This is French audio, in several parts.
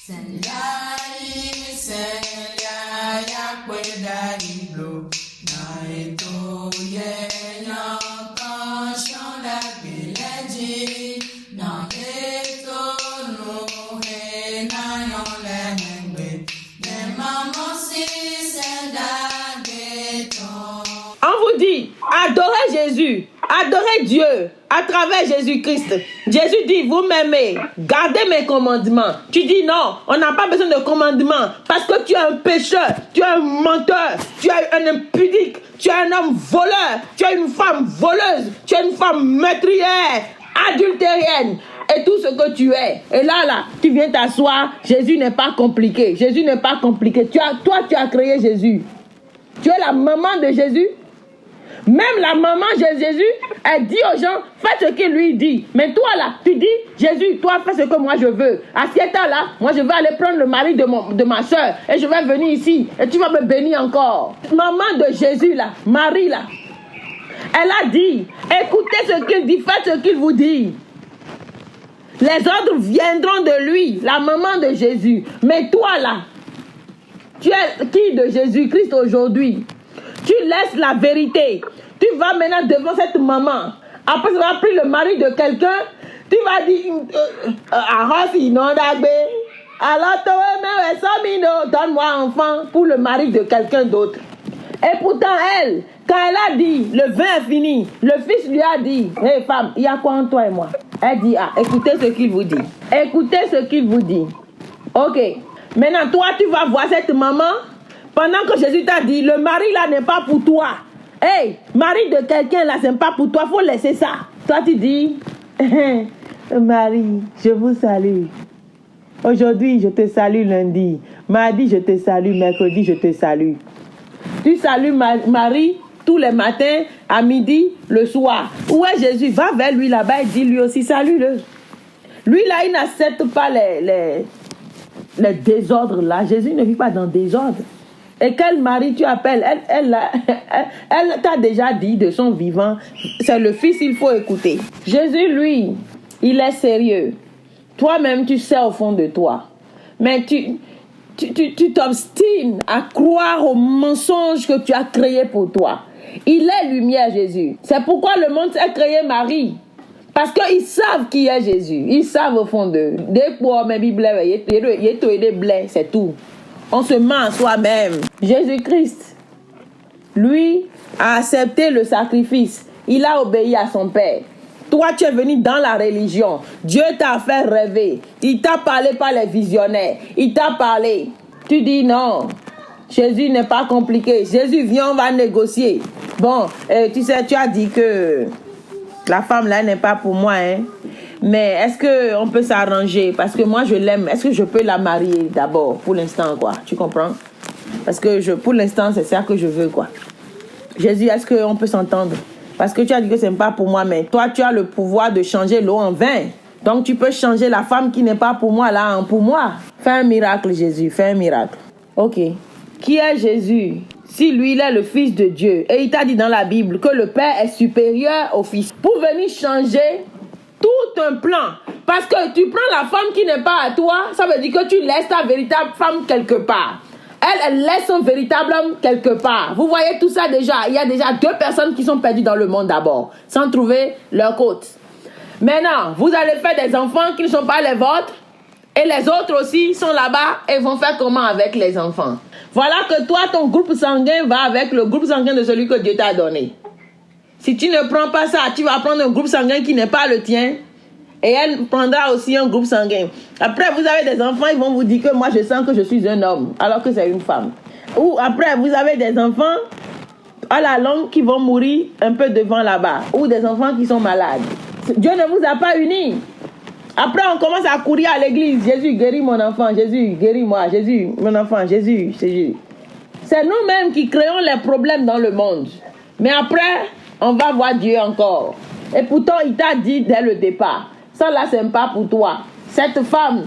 On vous dit, adorez Jésus, adorez Dieu à travers Jésus-Christ. Jésus dit, vous m'aimez, gardez mes commandements. Tu dis non, on n'a pas besoin de commandements parce que tu es un pécheur, tu es un menteur, tu es un impudique, tu es un homme voleur, tu es une femme voleuse, tu es une femme meurtrière, adultérienne. Et tout ce que tu es. Et là, tu viens t'asseoir. Jésus n'est pas compliqué. Jésus n'est pas compliqué. Toi, tu as créé Jésus. Tu es la maman de Jésus. Même la maman de Jésus, elle dit aux gens, faites ce qu'il lui dit. Mais toi là, tu dis, Jésus, toi fais ce que moi je veux. À cet état-là, moi je vais aller prendre le mari de ma soeur et je vais venir ici et tu vas me bénir encore. Maman de Jésus là, Marie là, elle a dit, écoutez ce qu'il dit, faites ce qu'il vous dit. Les ordres viendront de lui, la maman de Jésus. Mais toi là, tu es qui de Jésus-Christ aujourd'hui? Tu laisses la vérité. Tu vas maintenant devant cette maman. Après, tu vas prendre le mari de quelqu'un. Tu vas dire, alors, donne-moi un enfant pour le mari de quelqu'un d'autre. Et pourtant, elle, quand elle a dit, le vin est fini, le fils lui a dit, hé femme, il y a quoi en toi et moi? Elle dit, écoutez ce qu'il vous dit. Écoutez ce qu'il vous dit. Ok. Maintenant, toi, tu vas voir cette maman. Pendant que Jésus t'a dit, le mari là n'est pas pour toi. Hey, mari de quelqu'un là, c'est pas pour toi, faut laisser ça. Toi, tu dis, Marie, je vous salue. Aujourd'hui, je te salue lundi. Mardi, je te salue. Mercredi, je te salue. Tu salues Marie tous les matins, à midi, le soir. Où est Jésus? Va vers lui là-bas et dis lui aussi, salue-le. Lui là, il n'accepte pas les désordres là. Jésus ne vit pas dans désordre. Et quel mari tu appelles? Elle t'a déjà dit de son vivant, c'est le fils, il faut écouter. Jésus, lui, il est sérieux. Toi-même, tu sais au fond de toi. Mais tu t'obstines à croire aux mensonges que tu as créés pour toi. Il est lumière, Jésus. C'est pourquoi le monde a créé Marie. Parce qu'ils savent qui est Jésus. Ils savent au fond d'eux. Des poids, mais Bible, c'est tout. On se ment à soi-même. Jésus-Christ, lui, a accepté le sacrifice. Il a obéi à son Père. Toi, tu es venu dans la religion. Dieu t'a fait rêver. Il t'a parlé par les visionnaires. Il t'a parlé. Tu dis non. Jésus n'est pas compliqué. Jésus vient, on va négocier. Bon, tu sais, tu as dit que la femme là n'est pas pour moi, hein. Mais est-ce qu'on peut s'arranger? Parce que moi, je l'aime. Est-ce que je peux la marier d'abord, pour l'instant, quoi? Tu comprends? Parce que pour l'instant, c'est ça que je veux, quoi. Jésus, est-ce qu'on peut s'entendre? Parce que tu as dit que ce n'est pas pour moi, mais toi, tu as le pouvoir de changer l'eau en vin. Donc, tu peux changer la femme qui n'est pas pour moi, là, en pour moi. Fais un miracle, Jésus. Fais un miracle. Ok. Qui est Jésus? Si lui, il est le Fils de Dieu. Et il t'a dit dans la Bible que le Père est supérieur au Fils. Pour venir changer tout un plan. Parce que tu prends la femme qui n'est pas à toi, ça veut dire que tu laisses ta véritable femme quelque part. Elle laisse son véritable homme quelque part. Vous voyez tout ça déjà. Il y a déjà 2 personnes qui sont perdues dans le monde d'abord, sans trouver leur côte. Maintenant, vous allez faire des enfants qui ne sont pas les vôtres. Et les autres aussi sont là-bas et vont faire comment avec les enfants? Voilà que toi, ton groupe sanguin va avec le groupe sanguin de celui que Dieu t'a donné. Si tu ne prends pas ça, tu vas prendre un groupe sanguin qui n'est pas le tien. Et elle prendra aussi un groupe sanguin. Après, vous avez des enfants, ils vont vous dire que moi, je sens que je suis un homme, alors que c'est une femme. Ou après, vous avez des enfants à la longue qui vont mourir un peu devant là-bas. Ou des enfants qui sont malades. Dieu ne vous a pas unis. Après, on commence à courir à l'église. Jésus, guéris mon enfant. Jésus, guéris-moi. Jésus, mon enfant. Jésus, Jésus. C'est nous-mêmes qui créons les problèmes dans le monde. Mais après, on va voir Dieu encore. Et pourtant, il t'a dit dès le départ, ça là, c'est pas pour toi. Cette femme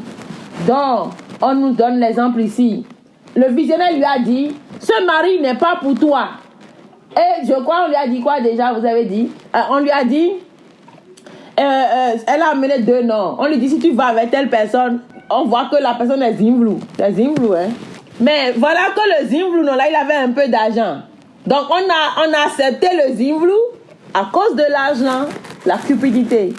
dont on nous donne l'exemple ici, le visionnaire lui a dit, ce mari n'est pas pour toi. Et je crois, on lui a dit quoi déjà, vous avez dit? On lui a dit, elle a amené 2 noms. On lui dit, si tu vas avec telle personne, on voit que la personne est zimblou. C'est zimblou, hein. Mais voilà que le zimblou, non, là, il avait un peu d'argent. Donc, on a accepté le zimblou à cause de l'argent, la cupidité.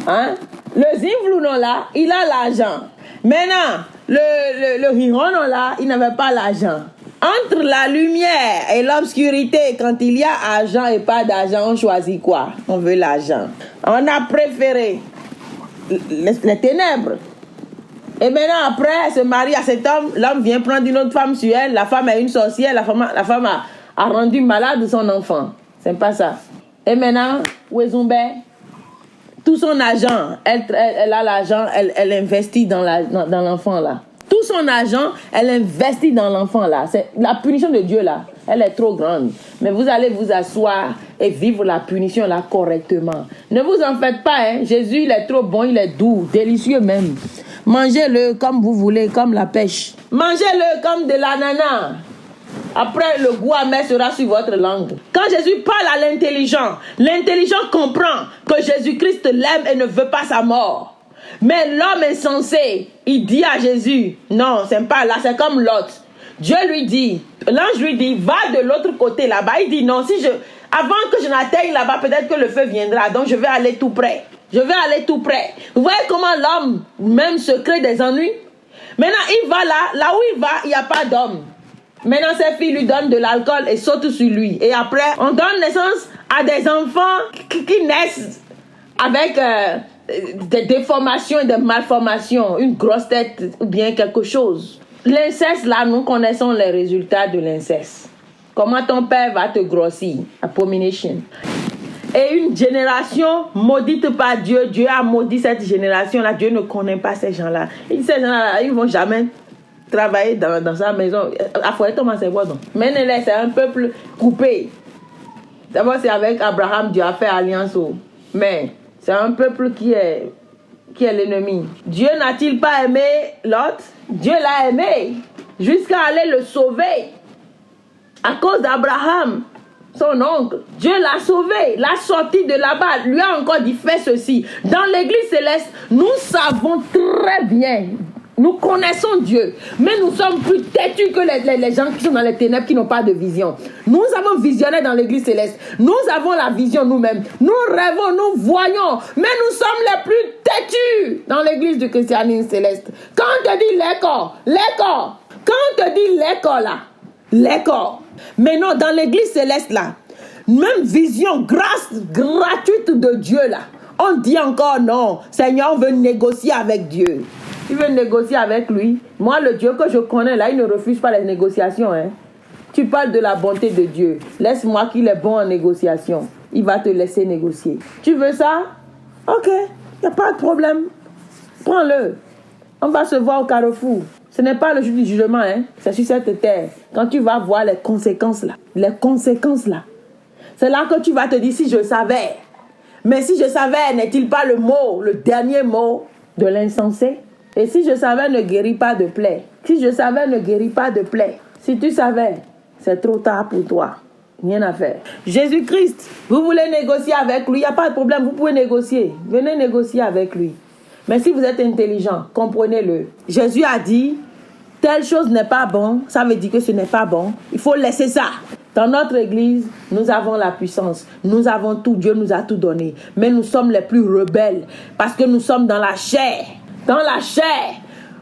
Hein? Le zimblou, non, là, il a l'argent. Maintenant, le hiron, non, là, il n'avait pas l'argent. Entre la lumière et l'obscurité, quand il y a argent et pas d'argent, on choisit quoi? On veut l'argent. On a préféré les ténèbres. Et maintenant, après, elle se marie à cet homme. L'homme vient prendre une autre femme sur elle. La femme est une sorcière. La femme a rendu malade son enfant. C'est pas ça. Et maintenant, Wezumbe, tout son argent, elle a l'argent, elle investit dans l'enfant là. Tout son argent, elle investit dans l'enfant là. C'est la punition de Dieu là. Elle est trop grande. Mais vous allez vous asseoir et vivre la punition là correctement. Ne vous en faites pas, hein. Jésus, il est trop bon, il est doux, délicieux même. Mangez-le comme vous voulez, comme la pêche. Mangez-le comme de l'ananas. Après, le goût amer sera sur votre langue. Quand Jésus parle à l'intelligent comprend que Jésus-Christ l'aime et ne veut pas sa mort. Mais l'homme insensé, il dit à Jésus, non, c'est pas là, c'est comme Lot. Dieu lui dit, l'ange lui dit, va de l'autre côté là-bas. Il dit, non, avant que je n'atteigne là-bas, peut-être que le feu viendra. Donc je vais aller tout près. Vous voyez comment l'homme même se crée des ennuis? Maintenant, il va là où il va, il n'y a pas d'homme. Maintenant, ses filles lui donnent de l'alcool et sautent sur lui. Et après, on donne naissance à des enfants qui naissent avec des déformations et des malformations, une grosse tête ou bien quelque chose. L'inceste, là, nous connaissons les résultats de l'inceste. Comment ton père va te grossir? Abomination. Et une génération maudite par Dieu. Dieu a maudit cette génération-là. Dieu ne connaît pas ces gens-là. Et ces gens-là, ils ne vont jamais travailler dans sa maison. Mais c'est un peuple coupé. D'abord, c'est avec Abraham, Dieu a fait alliance. Mais c'est un peuple qui est l'ennemi. Dieu n'a-t-il pas aimé Lot? Dieu l'a aimé jusqu'à aller le sauver. À cause d'Abraham, son oncle, Dieu l'a sauvé, l'a sorti de là-bas, lui a encore dit fais ceci. Dans l'église céleste, nous savons très bien, nous connaissons Dieu, mais nous sommes plus têtus que les gens qui sont dans les ténèbres, qui n'ont pas de vision. Nous avons visionné dans l'église céleste, nous avons la vision nous-mêmes, nous rêvons, nous voyons, mais nous sommes les plus têtus dans l'église du christianisme céleste. Quand on te dit l'école, quand on te dit l'école là, l'école. Mais non, dans l'église céleste là, même vision, grâce gratuite de Dieu là, on dit encore non. Seigneur, on veut négocier avec Dieu. Tu veux négocier avec lui? Moi, le Dieu que je connais là, il ne refuse pas les négociations. Hein. Tu parles de la bonté de Dieu. Laisse-moi qu'il est bon en négociation. Il va te laisser négocier. Tu veux ça? Ok, il n'y a pas de problème. Prends-le. On va se voir au carrefour. Ce n'est pas le jour du jugement, hein. C'est sur cette terre. Quand tu vas voir les conséquences là. C'est là que tu vas te dire si je savais. Mais si je savais, n'est-il pas le dernier mot de l'insensé? Et si je savais ne guérit pas de plaie. Si tu savais, c'est trop tard pour toi. Rien à faire. Jésus-Christ, vous voulez négocier avec lui, il n'y a pas de problème, vous pouvez négocier. Venez négocier avec lui. Mais si vous êtes intelligent, comprenez-le. Jésus a dit, telle chose n'est pas bon, ça veut dire que ce n'est pas bon. Il faut laisser ça. Dans notre église, nous avons la puissance. Nous avons tout, Dieu nous a tout donné. Mais nous sommes les plus rebelles parce que nous sommes dans la chair. Dans la chair.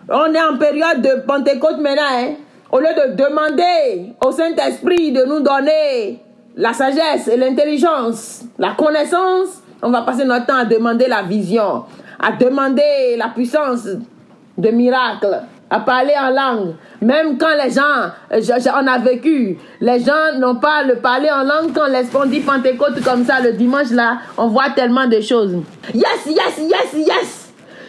On est en période de Pentecôte maintenant. Hein? Au lieu de demander au Saint-Esprit de nous donner la sagesse et l'intelligence, la connaissance, on va passer notre temps à demander la vision, à demander la puissance de miracle, à parler en langue. Même quand les gens, on a vécu, les gens n'ont pas le parler en langue. Quand on dit Pentecôte comme ça, le dimanche là, on voit tellement de choses. Yes, yes, yes, yes.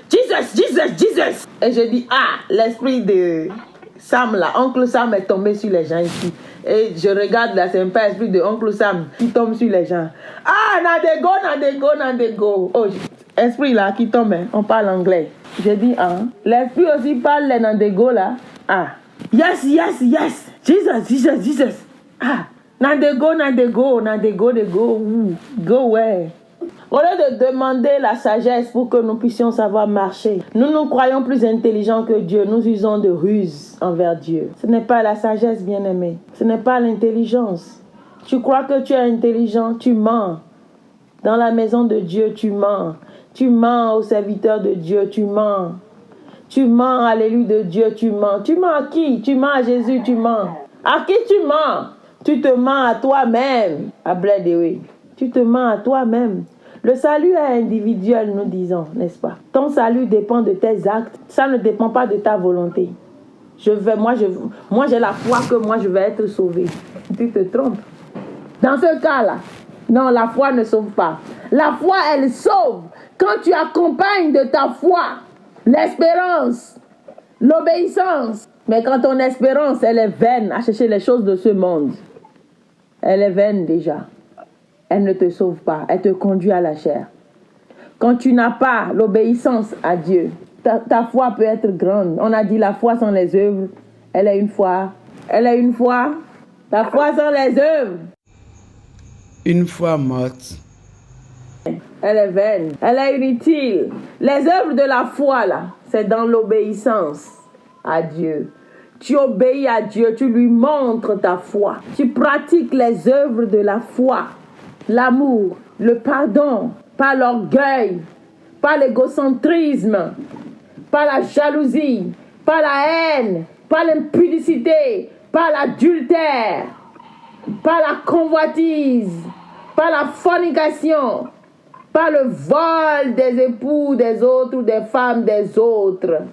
Jesus, Jesus, Jesus. Et je dis, l'esprit de Sam là, oncle Sam est tombé sur les gens ici. Et je regarde là, c'est un peu l'esprit de oncle Sam qui tombe sur les gens. Nandego. Oh, esprit là qui tombe, hein. On parle anglais. Je dis, l'esprit aussi parle les Nandego là. Yes, yes, yes. Jesus, Jesus, Jesus. Nandego. Go where? Au lieu de demander la sagesse pour que nous puissions savoir marcher, nous nous croyons plus intelligents que Dieu. Nous usons de ruse envers Dieu. Ce n'est pas la sagesse, bien-aimé. Ce n'est pas l'intelligence. Tu crois que tu es intelligent, tu mens. Dans la maison de Dieu, tu mens. Tu mens aux serviteurs de Dieu, tu mens. Tu mens à l'élu de Dieu, tu mens. Tu mens à qui? Tu mens à Jésus, tu mens. À qui tu mens? Tu te mens à toi-même. À Blédéwé. Tu te mens à toi-même. Le salut est individuel, nous disons, n'est-ce pas? Ton salut dépend de tes actes. Ça ne dépend pas de ta volonté. Moi, j'ai la foi que moi, je vais être sauvé. Tu te trompes. Dans ce cas-là, non, la foi ne sauve pas. La foi, elle sauve quand tu accompagnes de ta foi l'espérance, l'obéissance. Mais quand ton espérance, elle est vaine à chercher les choses de ce monde, elle est vaine déjà. Elle ne te sauve pas, elle te conduit à la chair. Quand tu n'as pas l'obéissance à Dieu, ta foi peut être grande. On a dit la foi sans les œuvres, elle est une foi. Elle est une foi. La foi sans les œuvres. Une foi morte. Elle est vaine, elle est inutile. Les œuvres de la foi, là, c'est dans l'obéissance à Dieu. Tu obéis à Dieu, tu lui montres ta foi. Tu pratiques les œuvres de la foi. L'amour, le pardon, pas l'orgueil, pas l'égocentrisme, pas la jalousie, pas la haine, pas l'impudicité, pas l'adultère, pas la convoitise, pas la fornication, pas le vol des époux des autres ou des femmes des autres.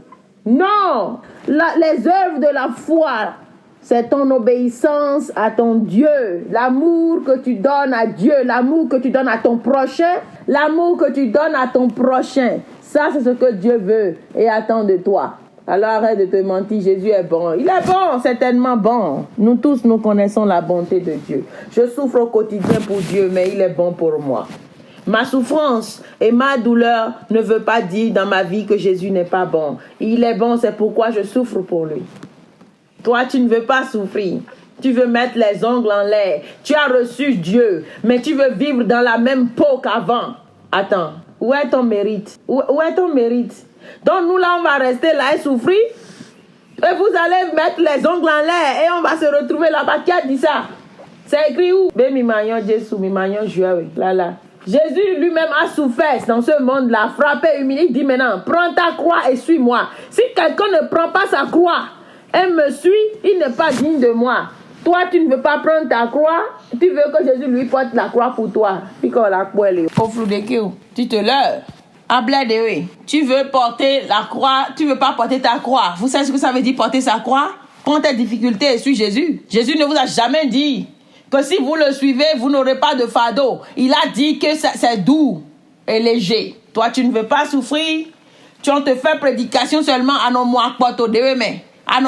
Non, les œuvres de la foi, c'est ton obéissance à ton Dieu, l'amour que tu donnes à Dieu, l'amour que tu donnes à ton prochain, l'amour que tu donnes à ton prochain. Ça, c'est ce que Dieu veut et attend de toi. Alors arrête de te mentir, Jésus est bon. Il est bon, c'est tellement bon. Nous tous, nous connaissons la bonté de Dieu. Je souffre au quotidien pour Dieu, mais il est bon pour moi. Ma souffrance et ma douleur ne veut pas dire dans ma vie que Jésus n'est pas bon. Il est bon, c'est pourquoi je souffre pour lui. Toi, tu ne veux pas souffrir. Tu veux mettre les ongles en l'air. Tu as reçu Dieu, mais tu veux vivre dans la même peau qu'avant. Attends, où est ton mérite? Où est ton mérite? Donc nous là, on va rester là et souffrir. Et vous allez mettre les ongles en l'air et on va se retrouver là-bas. Qui a dit ça? C'est écrit où? Là. Jésus lui-même a souffert dans ce monde-là, frappé, humilié. Il dit maintenant, prends ta croix et suis-moi. Si quelqu'un ne prend pas sa croix et me suit, il n'est pas digne de moi. Toi, tu ne veux pas prendre ta croix, tu veux que Jésus lui porte la croix pour toi. Puis qu'on la croix, tu te leurres. Tu veux porter la croix, tu veux pas porter ta croix. Vous savez ce que ça veut dire porter sa croix? Prends tes difficultés et suis Jésus. Jésus ne vous a jamais dit que si vous le suivez, vous n'aurez pas de fardeau. Il a dit que c'est doux et léger. Toi, tu ne veux pas souffrir. Tu te fais prédication seulement à nos mois poto dewe mais à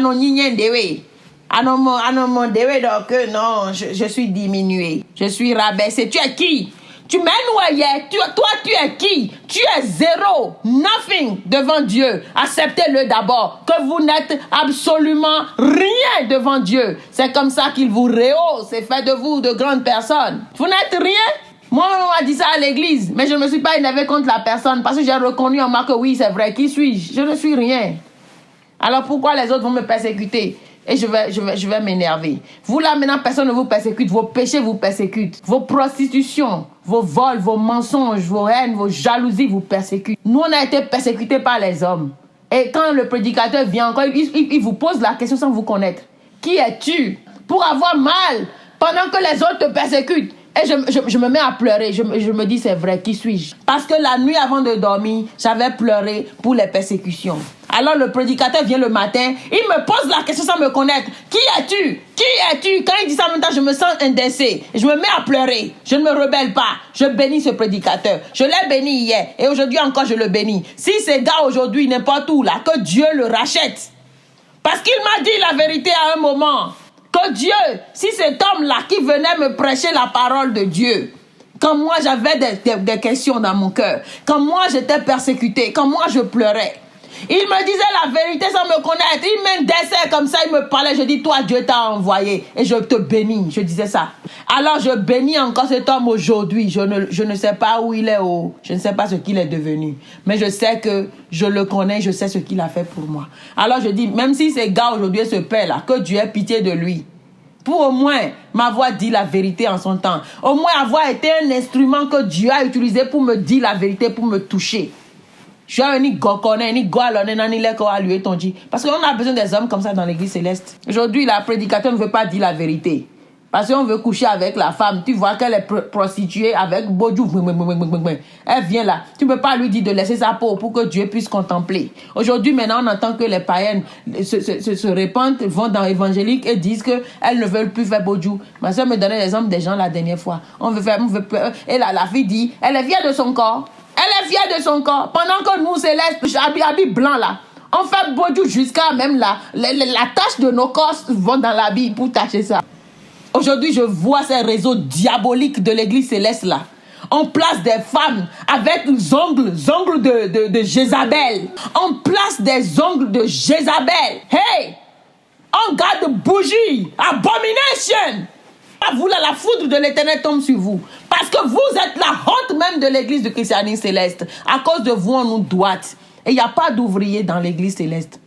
nos nignen dewe. À nos dewe donc non, je suis diminué. Je suis rabaissé. Tu es qui? Tu m'es noyé. Toi, tu es qui? Tu es zéro, nothing devant Dieu. Acceptez-le d'abord, que vous n'êtes absolument rien devant Dieu. C'est comme ça qu'il vous rehausse et fait de vous de grandes personnes. Vous n'êtes rien. Moi, on m'a dit ça à l'église, mais je ne me suis pas énervé contre la personne parce que j'ai reconnu en moi que oui, c'est vrai. Qui suis-je? Je ne suis rien. Alors pourquoi les autres vont me persécuter? Et je vais m'énerver. Vous là maintenant, personne ne vous persécute. Vos péchés vous persécutent. Vos prostitutions, vos vols, vos mensonges, vos haines, vos jalousies vous persécutent. Nous, on a été persécutés par les hommes. Et quand le prédicateur vient encore, il vous pose la question sans vous connaître. Qui es-tu pour avoir mal pendant que les autres te persécutent? Et je me mets à pleurer. Je me dis, c'est vrai, qui suis-je? Parce que la nuit avant de dormir, j'avais pleuré pour les persécutions. Alors le prédicateur vient le matin, il me pose la question sans me connaître. Qui es-tu? Qui es-tu? Quand il dit ça en même temps, je me sens indécé. Je me mets à pleurer. Je ne me rebelle pas. Je bénis ce prédicateur. Je l'ai béni hier. Et aujourd'hui encore, je le bénis. Si ces gars aujourd'hui, n'importe où là, que Dieu le rachète. Parce qu'il m'a dit la vérité à un moment. Que Dieu, si cet homme-là qui venait me prêcher la parole de Dieu, quand moi j'avais des questions dans mon cœur, quand moi j'étais persécuté, quand moi je pleurais, Il me disait la vérité sans me connaître. Il m'indessait comme ça, il me parlait. Je dis, toi, Dieu t'a envoyé. Et je te bénis. Je disais ça. Alors, je bénis encore cet homme aujourd'hui. Je ne sais pas où il est. Je ne sais pas ce qu'il est devenu. Mais je sais que je le connais. Je sais ce qu'il a fait pour moi. Alors, je dis, même si ces gars aujourd'hui se paient là, que Dieu ait pitié de lui. Pour au moins m'avoir dit la vérité en son temps. Au moins avoir été un instrument que Dieu a utilisé pour me dire la vérité, pour me toucher. Je suis ni gokone, ni goalone, ni leko à lui ton dit. Parce qu'on a besoin des hommes comme ça dans l'église céleste. Aujourd'hui, la prédicateur ne veut pas dire la vérité. Parce qu'on veut coucher avec la femme. Tu vois qu'elle est prostituée avec Bodou. Elle vient là. Tu ne peux pas lui dire de laisser sa peau pour que Dieu puisse contempler. Aujourd'hui, maintenant, on entend que les païennes se répandent, vont dans l'évangélique et disent qu'elles ne veulent plus faire Bodou. Ma soeur me donnait l'exemple des gens la dernière fois. Et là, la fille dit, elle est fière de son corps. Elle est fière de son corps. Pendant que nous, célestes, habits blancs là, on fait Bodou jusqu'à même là. La tache de nos corps vont dans l'habit pour tacher ça. Aujourd'hui, je vois ces réseaux diaboliques de l'église céleste là. On place des femmes avec des ongles de Jézabel. On place des ongles de Jézabel. Hey! On garde bougies. Abomination! Vous là, la foudre de l'Éternel tombe sur vous. Parce que vous êtes la honte même de l'église du christianisme céleste. À cause de vous, on nous doite. Et il n'y a pas d'ouvrier dans l'église céleste.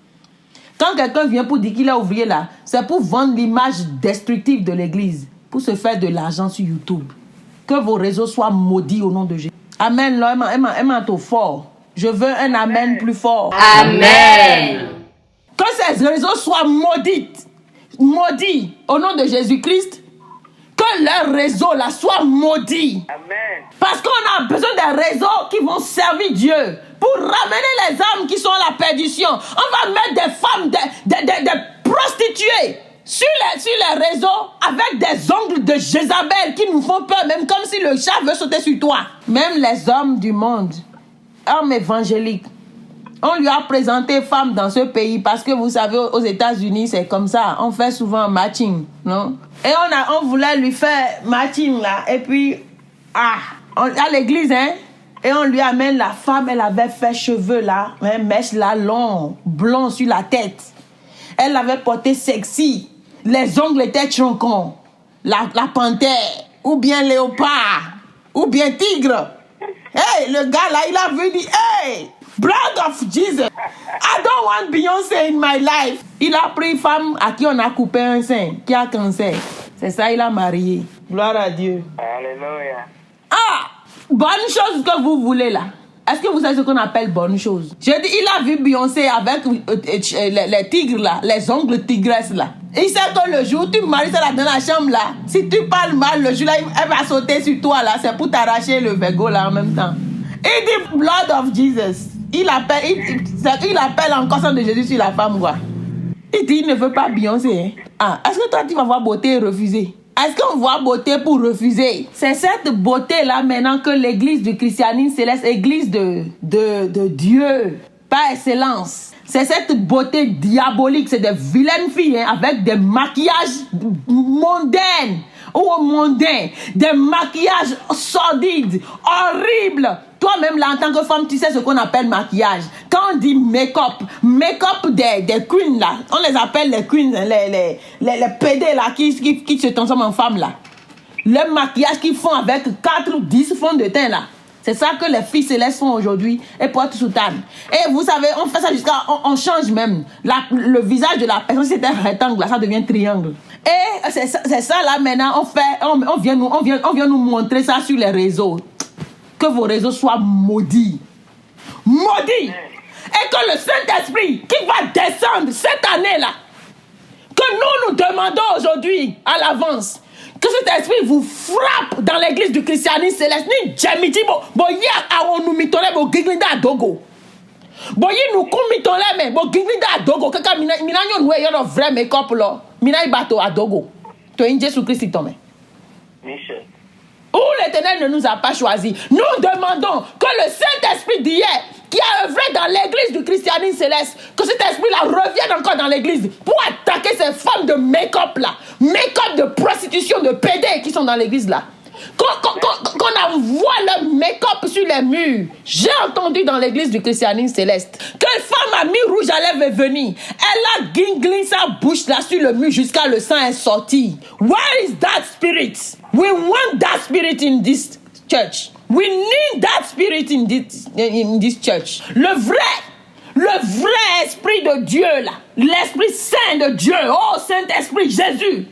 Quand quelqu'un vient pour dire qu'il est ouvrier là, c'est pour vendre l'image destructive de l'église, pour se faire de l'argent sur YouTube. Que vos réseaux soient maudits au nom de Jésus. Amen. Amen fort. Je veux un amen plus fort. Amen. Que ces réseaux soient maudits au nom de Jésus-Christ. Que leur réseau là soit maudit. Amen. Parce qu'on a besoin des réseaux qui vont servir Dieu. Pour ramener les âmes qui sont à la perdition. On va mettre des femmes, des prostituées sur les réseaux avec des ongles de Jézabel qui nous font peur, même comme si le chat veut sauter sur toi. Même les hommes du monde, hommes évangéliques, on lui a présenté femme dans ce pays parce que vous savez, aux États-Unis, c'est comme ça. On fait souvent matching, non? Et on voulait lui faire matching là. Et puis, à l'église, hein? Et on lui amène la femme, elle avait fait cheveux là, mèche là, long, blond sur la tête. Elle avait porté sexy. Les ongles étaient troncons. La panthère, ou bien léopard, ou bien tigre. Hey, le gars là, il a vu, dit, hey, blood of Jesus, I don't want Beyoncé in my life. Il a pris une femme à qui on a coupé un sein, qui a cancer. C'est ça, il a marié. Gloire à Dieu. Alléluia. Bonne chose que vous voulez là. Est-ce que vous savez ce qu'on appelle bonne chose? Je dis, il a vu Beyoncé avec les tigres là, les ongles tigresses là. Il sait que le jour où tu maries ça là dans la chambre là, si tu parles mal, le jour là, elle va sauter sur toi là, c'est pour t'arracher le vergo là en même temps. Il dit blood of Jesus. Il appelle encore ça de Jésus sur la femme quoi. Il dit, il ne veut pas Beyoncé. Hein? Est-ce que toi tu vas voir beauté et refuser? Est-ce qu'on voit beauté pour refuser? C'est cette beauté-là maintenant que l'église du christianisme céleste, église de Dieu, par excellence. C'est cette beauté diabolique, c'est des vilaines filles hein, avec des maquillages mondains des maquillages sordides, horribles. Toi-même là en tant que femme, tu sais ce qu'on appelle maquillage. Quand on dit make-up des queens là, on les appelle les queens, les PD là qui se transforment en femmes là. Le maquillage qu'ils font avec 4 ou 10 fonds de teint là. C'est ça que les filles célestes font aujourd'hui et portent soutane. Et vous savez, on fait ça jusqu'à... On change même. Le visage de la personne, c'était un rectangle, là, ça devient triangle. Et c'est ça là maintenant, on vient nous montrer ça sur les réseaux. Que vos réseaux soient maudits. Maudits. Et que le Saint-Esprit qui va descendre cette année-là, que nous demandons aujourd'hui à l'avance, que cet esprit vous frappe dans l'église du christianisme céleste. Ni jamiti bo ya awonu mitole bo giglinda dogo. Bo yi nu ku mitole me bo giglinda dogo kaka mina nyon we yo vrai make-up lo. Mina ibato adogo. To in Jésus Christ tome. Michel. Où l'Éternel ne nous a pas choisis. Nous demandons que le Saint-Esprit d'hier, qui a œuvré dans l'église du christianisme céleste, que cet esprit-là revienne encore dans l'église pour attaquer ces femmes de make-up là, make-up de prostitution, de PD qui sont dans l'église là. Qu'on envoie le make-up sur les murs. J'ai entendu dans l'église du christianisme céleste qu'une femme à mi-rouge à lèvres est venue. Elle a guinglé sa bouche là sur le mur jusqu'à le sang est sorti. Where is that spirit? We want that spirit in this church. We need that spirit in this church. Le vrai esprit de Dieu là, l'Esprit Saint de Dieu, oh Saint-Esprit Jésus,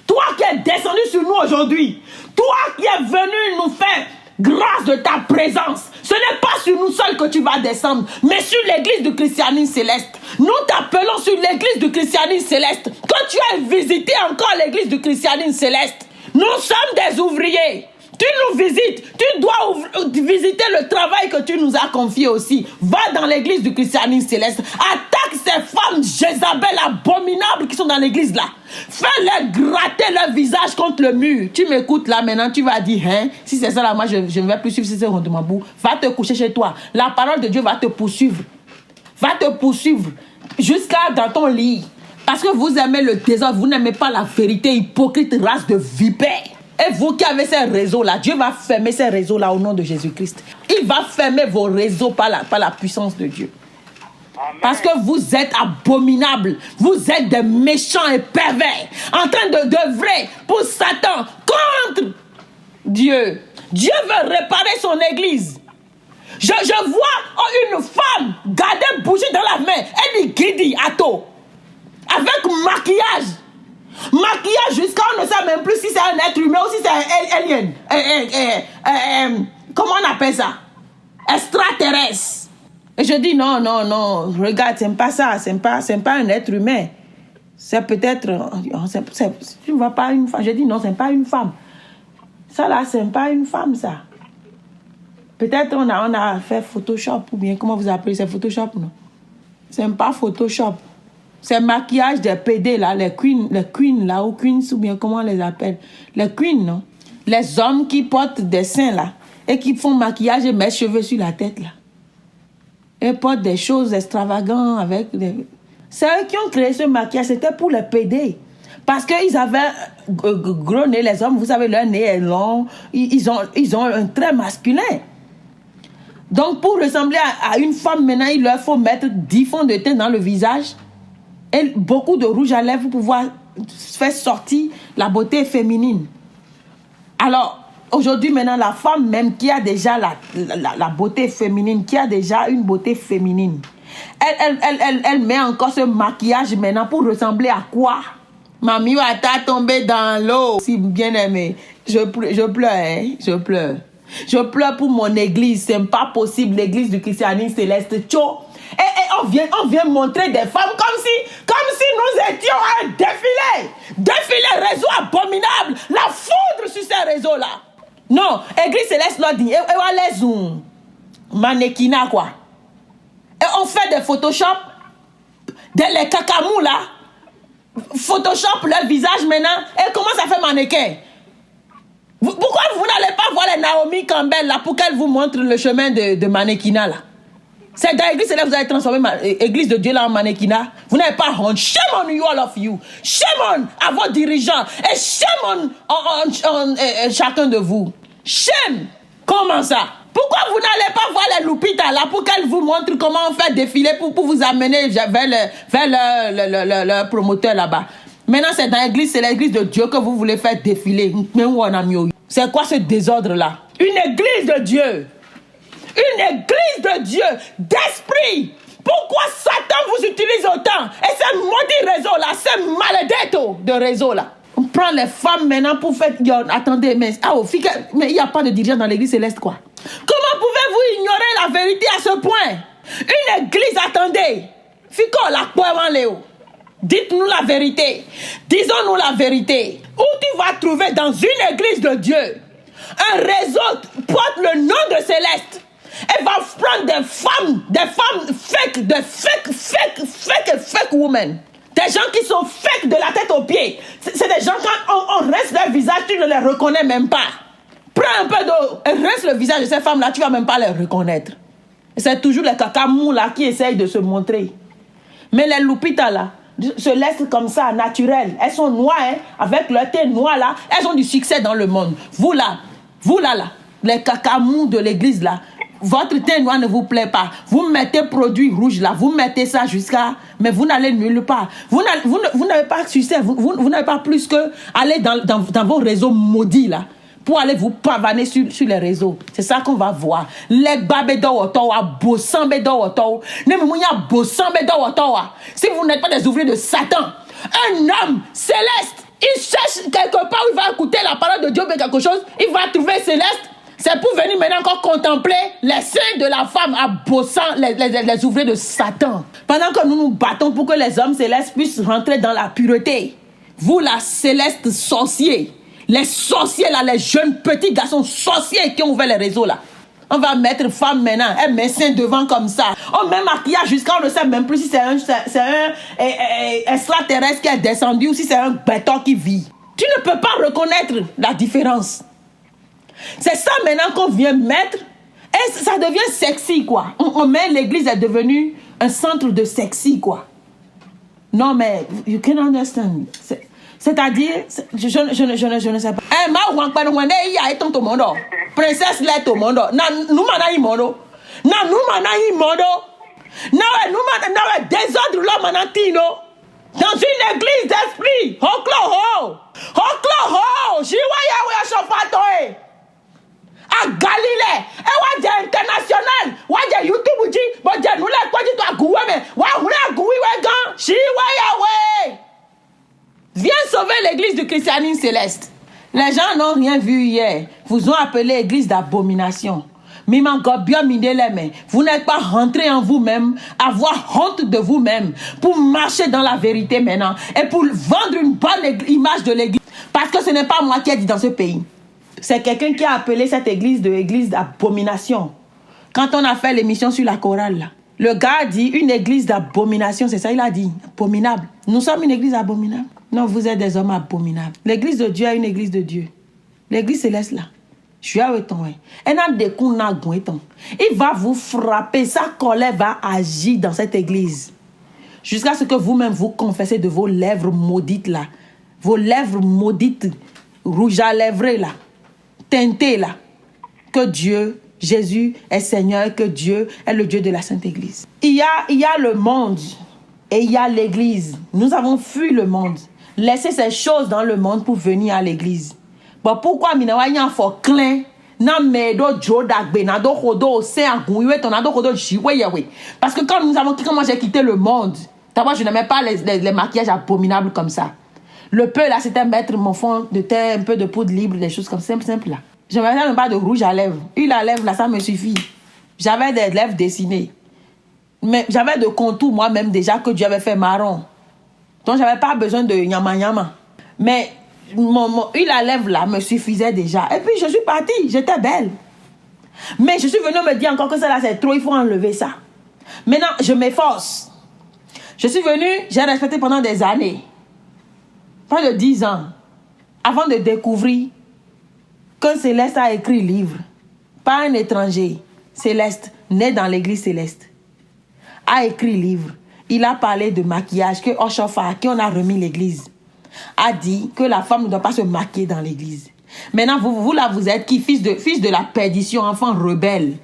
toi qui es descendu sur nous aujourd'hui, toi qui es venu nous faire grâce de ta présence, ce n'est pas sur nous seuls que tu vas descendre, mais sur l'église du christianisme céleste. Nous t'appelons sur l'église du christianisme céleste. Quand tu as visité encore l'église du christianisme céleste, nous sommes des ouvriers. Tu nous visites, tu dois visiter le travail que tu nous as confié aussi. Va dans l'église du christianisme céleste. Attaque ces femmes Jézabel abominables qui sont dans l'église là. Fais-les gratter leur visage contre le mur. Tu m'écoutes là maintenant, tu vas dire, hein, si c'est ça là, moi je ne vais plus suivre ces Rondemambou. Va te coucher chez toi. La parole de Dieu va te poursuivre. Va te poursuivre jusqu'à dans ton lit. Parce que vous aimez le désordre, vous n'aimez pas la vérité, hypocrite race de vipères. Et vous qui avez ces réseaux-là, Dieu va fermer ces réseaux-là au nom de Jésus-Christ. Il va fermer vos réseaux par la puissance de Dieu. Amen. Parce que vous êtes abominables. Vous êtes des méchants et pervers. En train d'œuvrer pour Satan contre Dieu. Dieu veut réparer son église. Je vois une femme garder bougie dans la main. Elle dit Guidi, Ato. Avec maquillage. Maquillage jusqu'à on ne sait même plus si c'est un être humain ou si c'est un alien. Comment on appelle ça? Extraterrestre. Et je dis non, regarde, c'est pas ça, c'est pas un être humain. C'est peut-être, tu ne vois pas une femme. Je dis non, c'est pas une femme. Ça là, c'est pas une femme ça. Peut-être on a fait Photoshop ou bien comment vous appelez, c'est Photoshop non? C'est pas Photoshop. C'est maquillage des PD là, les queens là, ou queens ou bien comment on les appelle? Les queens, non? Les hommes qui portent des seins là, et qui font maquillage et mettent cheveux sur la tête là. Et portent des choses extravagantes avec des... C'est eux qui ont créé ce maquillage, c'était pour les PD. Parce qu'ils avaient gros nez, les hommes, vous savez, leur nez est long, ils ont un trait masculin. Donc pour ressembler à une femme, maintenant, il leur faut mettre 10 fonds de teint dans le visage. Et beaucoup de rouge à lèvres pour pouvoir faire sortir la beauté féminine. Alors, aujourd'hui, maintenant, la femme même qui a déjà la beauté féminine, qui a déjà une beauté féminine, elle met encore ce maquillage maintenant pour ressembler à quoi? Mamie va tomber dans l'eau. Si bien aimé, je pleure, hein? Je pleure. Je pleure pour mon église. C'est pas possible, l'église du christianisme céleste. Tcho. Et on vient montrer des femmes comme si nous étions à un défilé réseau abominable, la foudre sur ces réseaux-là. Non, église céleste leur dit, et on les zoom, mannequinat quoi. Et on fait des Photoshop, les cacamous là, Photoshop leur visage maintenant, et comment ça fait mannequin? Pourquoi vous n'allez pas voir les Naomi Campbell là pour qu'elle vous montre le chemin de mannequinat là? C'est dans l'église céleste que vous allez transformer l'église de Dieu là en mannequinat. Vous n'avez pas honte. Shame on you, all of you. Shame on à vos dirigeants. Et shame on chacun de vous. Shame. Comment ça? Pourquoi vous n'allez pas voir les loupitas là pour qu'elles vous montrent comment on fait défiler pour vous amener vers le promoteur là-bas? Maintenant, c'est dans l'église, c'est l'église de Dieu que vous voulez faire défiler. C'est quoi ce désordre là? Une église de Dieu. Une église de Dieu, d'esprit. Pourquoi Satan vous utilise autant? Et ces maudits réseaux-là, ces malédettos de réseaux-là. On prend les femmes maintenant pour faire... Attendez, mais il n'y a pas de dirigeant dans l'église céleste, quoi. Comment pouvez-vous ignorer la vérité à ce point? Une église, attendez. Fico, la poire Léo. Dites-nous la vérité. Disons-nous la vérité. Où tu vas trouver dans une église de Dieu un réseau porte le nom de Céleste? Elle va prendre des femmes fake, des fake women. Des gens qui sont fake de la tête aux pieds. C'est des gens, quand on reste leur visage, tu ne les reconnais même pas. Prends un peu d'eau et reste le visage de ces femmes-là, tu ne vas même pas les reconnaître. Et c'est toujours les cacamous là qui essayent de se montrer. Mais les loupitas là, se laissent comme ça, naturelles. Elles sont noires, hein, avec leur teint noir là, elles ont du succès dans le monde. Vous là, Vous là, les cacamous de l'église là, votre teint noir ne vous plaît pas. Vous mettez produit rouge là, vous mettez ça jusqu'à... Mais vous n'allez nulle part. Vous n'avez pas succès, vous n'avez pas plus que aller dans vos réseaux maudits là, pour aller vous pavaner sur les réseaux. C'est ça qu'on va voir. Les babédo otowa, bossambe do otowa, nemouya bossambe do otowa. Si vous n'êtes pas des ouvriers de Satan, un homme céleste, il cherche quelque part où il va écouter la parole de Dieu, mais quelque chose, il va trouver céleste. C'est pour venir maintenant encore contempler les seins de la femme à bossant les ouvriers de Satan. Pendant que nous nous battons pour que les hommes célestes puissent rentrer dans la pureté. Vous, la céleste sorcier, les sorciers là, les jeunes petits garçons sorciers qui ont ouvert les réseaux là. On va mettre femme maintenant, elle met sein devant comme ça. On met maquillage jusqu'à on ne sait même plus si c'est un extraterrestre qui est descendu ou si c'est un béton qui vit. Tu ne peux pas reconnaître la différence. C'est ça maintenant qu'on vient mettre et ça devient sexy quoi. On met l'église est devenue un centre de sexy quoi. Non mais you can understand. C'est-à-dire je ne sais pas. Eh ma wangpa no wande ya eton to mondo. Princesse let to mondo. Na nous mana imondo. Na nous mana imondo. Na nous mana na désordre là manantino. Dans une église d'esprit. Hoklo ho. Hoklo ho. Jiwa ya we shofatoe. À Galilée, et ouais international, ouais YouTube dit, bon Dieu nous les quoi dit toi goué mais ouais on a goué ouais gan, chi ouais. Viens sauver l'église du christianisme céleste. Les gens n'ont rien vu hier. Vous ont appelé église d'abomination. Vous n'êtes pas rentré en vous-même, avoir honte de vous-même pour marcher dans la vérité maintenant et pour vendre une bonne image de l'église. Parce que ce n'est pas moi qui ai dit dans ce pays. C'est quelqu'un qui a appelé cette église de église d'abomination. Quand on a fait l'émission sur la chorale, là, le gars a dit une église d'abomination, c'est ça il a dit, abominable. Nous sommes une église abominable. Non, vous êtes des hommes abominables. L'église de Dieu est une église de Dieu. L'église céleste là, je suis avec toi. Il va vous frapper, sa colère va agir dans cette église. Jusqu'à ce que vous-même vous confessez de vos lèvres maudites là. Vos lèvres maudites, rouges à lèvres là. Teintez là, que Dieu, Jésus est Seigneur, que Dieu est le Dieu de la Sainte Église. Il y a le monde et il y a l'Église. Nous avons fui le monde. Laissez ces choses dans le monde pour venir à l'Église. Bon, pourquoi minawa fort clin na medo jodagbe na do kodo se agunwe ton na do kodo jiwe yewe. Parce que quand nous avons comment j'ai quitté le monde, d'abord je n'aimais pas les maquillages abominables comme ça. Le peu là, c'était mettre mon fond de teint, un peu de poudre libre, des choses comme ça, simple là. Je n'avais même pas de rouge à lèvres. Huile à lèvres là, ça me suffit. J'avais des lèvres dessinées. Mais j'avais de contours moi-même déjà que Dieu avait fait marron. Donc j'avais pas besoin de nyama nyama. Mais mon huile à lèvres là me suffisait déjà. Et puis je suis partie, j'étais belle. Mais je suis venue me dire encore que ça là c'est trop, il faut enlever ça. Maintenant, je m'efforce. Je suis venue, j'ai respecté pendant des années. Pas de 10 ans, avant de découvrir que Céleste a écrit livre, pas un étranger, Céleste, né dans l'église céleste, a écrit livre. Il a parlé de maquillage, que Oshofa, à qui on a remis l'église, a dit que la femme ne doit pas se maquiller dans l'église. Maintenant, vous là, vous êtes qui? Fils de la perdition, enfant rebelle.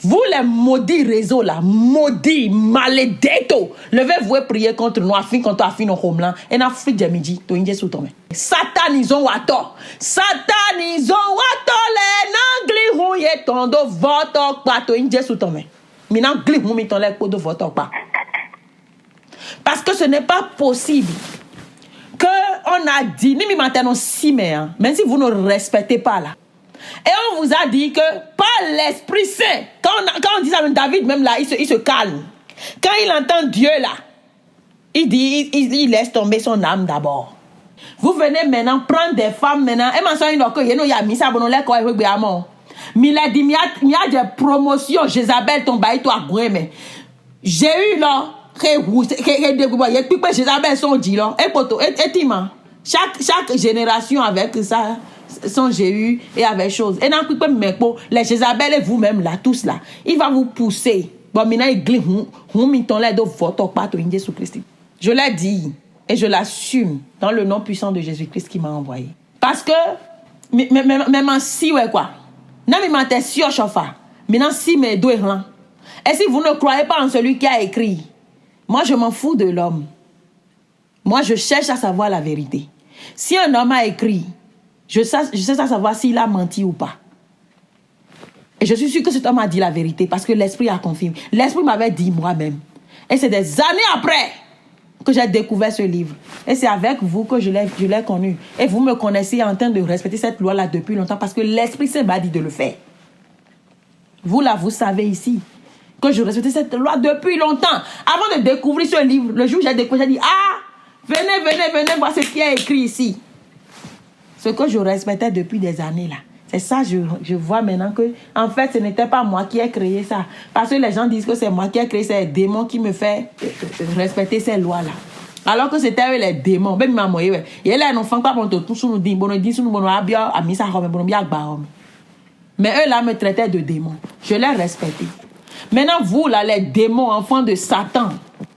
Vous les maudits réseaux là, maudits, maledetto, levez-vous et priez contre nous, afin contre afin nos homeland, et n'a frit de midi, to inje sous tombe. Satanisons wato, les nangli rouye tondo voto pa to inje sous tombe. Mina gli mumi ton lek po de voto pa. Parce que ce n'est pas possible que on a dit, ni mi maintenant si mais, même si vous ne respectez pas là. Et on vous a dit que par l'Esprit Saint, quand on dit ça, David même là, il se calme. Quand il entend Dieu là, il dit, il laisse tomber son âme d'abord. Vous venez maintenant prendre des femmes maintenant. Et maintenant, il y a mis ça, bon, là, quoi, il y a mort. Mais il a dit, il y a des promotions, Jézabel, ton bail, toi, mais j'ai eu là, Jézabel, son dit là, et poto, et tima. Chaque génération avec ça. Son Jéhu et avec chose. Et dans les Jézabel et vous-même là, tous là, il va vous pousser. Bon, maintenant, il glisse, je l'ai dit et je l'assume dans le nom puissant de Jésus-Christ qui m'a envoyé. Parce que Mais si, ouais, quoi. Non, mais m'en t'es sûr, chauffa. Maintenant, si, mes deux errants. Et si vous ne croyez pas en celui qui a écrit, moi, je m'en fous de l'homme. Moi, je cherche à savoir la vérité. Si un homme a écrit, je sais à savoir s'il a menti ou pas. Et je suis sûre que cet homme a dit la vérité parce que l'esprit a confirmé. L'esprit m'avait dit moi-même. Et c'est des années après que j'ai découvert ce livre. Et c'est avec vous que je l'ai connu. Et vous me connaissez en train de respecter cette loi-là depuis longtemps parce que l'Esprit Saint m'a dit de le faire. Vous là, vous savez ici que je respectais cette loi depuis longtemps. Avant de découvrir ce livre, le jour où j'ai découvert, j'ai dit, ah, venez voir ce qui est écrit ici. Ce que je respectais depuis des années là. C'est ça, je vois maintenant que, en fait, ce n'était pas moi qui ai créé ça. Parce que les gens disent que c'est moi qui ai créé ces démons qui me fait respecter ces lois-là. Alors que c'était eux les démons. Même maman, il y a un enfant qui tout sous nous dit, mais eux là me traitaient de démons. Je les respectais. Maintenant, vous là, les démons, enfants de Satan,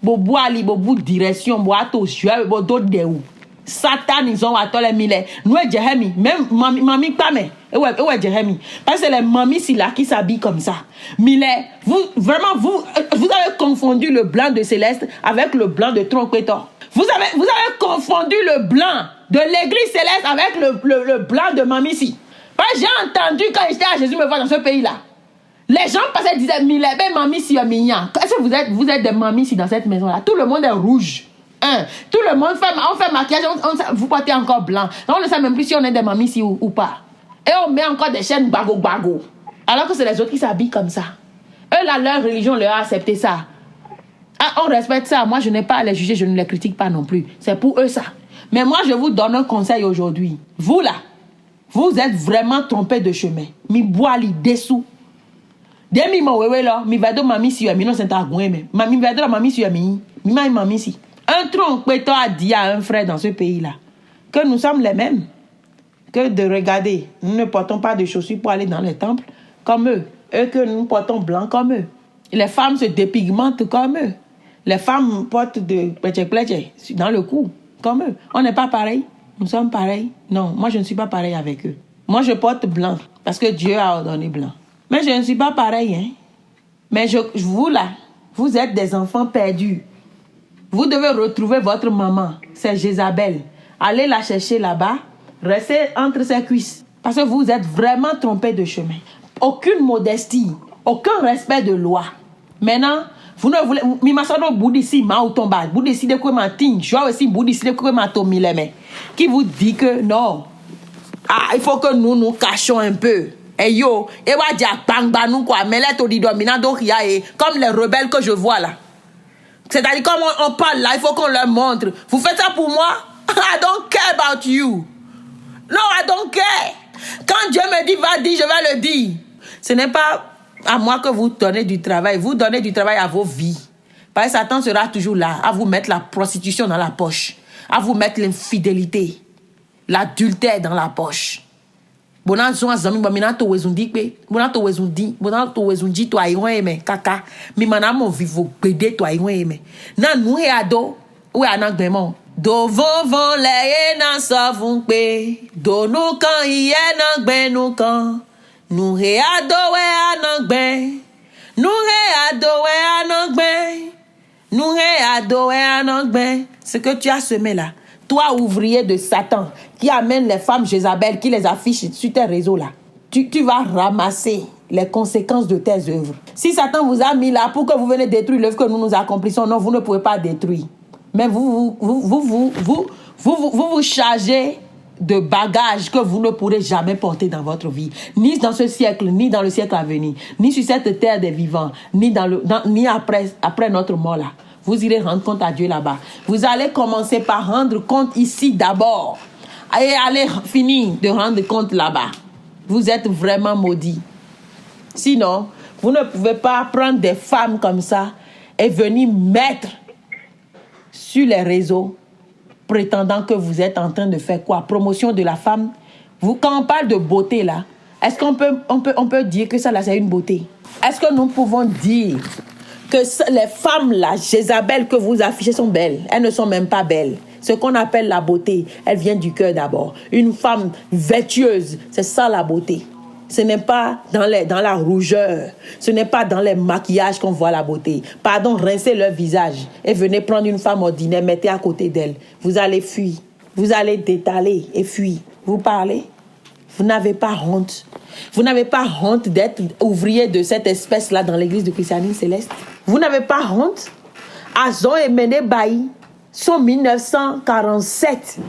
bobo ali, bobo direction, boato jeu, bodo de où. Satan, ils ont à les mille. Nous, Jérémie, même mamie, pas mais. Ouais, Jérémie. Parce que les mamies, c'est là qui s'habillent comme ça. Mille, vous, vraiment, vous avez confondu le blanc de Céleste avec le blanc de Tronquetor. Vous avez confondu le blanc de l'église Céleste avec le blanc de mamie ici. Parce que j'ai entendu quand j'étais à Jésus me voir dans ce pays-là. Les gens passaient et disaient, mille, ben mamie, si mignon. Est-ce que vous êtes des mamies ici dans cette maison-là? Tout le monde est rouge. Tout le monde fait maquillage, vous portez encore blanc. On ne sait même plus si on est des mamies ici ou pas. Et on met encore des chaînes bago. Alors que c'est les autres qui s'habillent comme ça. Eux, là, leur religion leur a accepté ça. Ah, on respecte ça. Moi, je n'ai pas à les juger, je ne les critique pas non plus. C'est pour eux ça. Mais moi, je vous donne un conseil aujourd'hui. Vous, là, vous êtes vraiment trompés de chemin. Mi bois li dessous. Demi mo wewe là, mi va de mamie si mi non c'est ta gouen mais. Mi va de mamie si mi mamie si. Un trompeteur a dit à un frère dans ce pays-là que nous sommes les mêmes. Que de regarder, nous ne portons pas de chaussures pour aller dans les temples comme eux. Eux que nous portons blanc comme eux. Les femmes se dépigmentent comme eux. Les femmes portent de pléché dans le cou comme eux. On n'est pas pareil. Nous sommes pareils. Non, moi je ne suis pas pareil avec eux. Moi je porte blanc parce que Dieu a ordonné blanc. Mais je ne suis pas pareil. Hein? Mais vous là, vous êtes des enfants perdus. Vous devez retrouver votre maman, c'est Jézabel. Allez la chercher là-bas, restez entre ses cuisses. Parce que vous êtes vraiment trompés de chemin. Aucune modestie, aucun respect de loi. Maintenant, vous ne voulez... Mimasano boudissi ma automba, boudissi de quoi ma ting, je vois aussi boudissi de quoi ma tomileme. Qui vous dit que non. Ah, il faut que nous cachons un peu. Et yo, et wadia bangba nous quoi, mais là to di dominant donc il y a comme les rebelles que je vois là. C'est-à-dire, comme on parle là, il faut qu'on leur montre. Vous faites ça pour moi? I don't care about you. No, I don't care. Quand Dieu me dit, va dire, je vais le dire. Ce n'est pas à moi que vous donnez du travail. Vous donnez du travail à vos vies. Parce que Satan sera toujours là, à vous mettre la prostitution dans la poche. À vous mettre l'infidélité, l'adultère dans la poche. Bonan zon azami ba mina to wezundi pe bonan to wezundi to ayon eme kaka mi mana mo vivo gbede to ayon eme na nu he ado we anagbemo do vovon le na savun pe do nu kan iye na gbe nu kan nu he ado we anagbe nu he ado we anagbe nu he ado we anagbe. Ce que tu as semé là, toi ouvrier de Satan qui amène les femmes Jézabel, qui les affiche sur tes réseaux là, tu vas ramasser les conséquences de tes œuvres. Si Satan vous a mis là pour que vous venez détruire l'œuvre que nous accomplissons, non, vous ne pouvez pas détruire. Mais vous chargez de bagages que vous ne pourrez jamais porter dans votre vie, ni dans ce siècle, ni dans le siècle à venir, ni sur cette terre des vivants, ni après notre mort là. Vous irez rendre compte à Dieu là-bas. Vous allez commencer par rendre compte ici d'abord. Et allez finir de rendre compte là-bas. Vous êtes vraiment maudits. Sinon, vous ne pouvez pas prendre des femmes comme ça et venir mettre sur les réseaux prétendant que vous êtes en train de faire quoi? Promotion de la femme. Quand on parle de beauté là, est-ce qu'on peut dire que ça là c'est une beauté? Est-ce que nous pouvons dire que les femmes là, Jézabel que vous affichez sont belles? Elles ne sont même pas belles. Ce qu'on appelle la beauté, elle vient du cœur d'abord. Une femme vertueuse, c'est ça la beauté. Ce n'est pas dans la rougeur, ce n'est pas dans les maquillages qu'on voit la beauté. Pardon, rincez leur visage et venez prendre une femme ordinaire, mettez à côté d'elle. Vous allez fuir, vous allez détaler et fuir. Vous parlez? Vous n'avez pas honte. Vous n'avez pas honte d'être ouvrier de cette espèce-là dans l'église de Christianité Céleste. Vous n'avez pas honte. Azon et Mene Bayi sont 1947.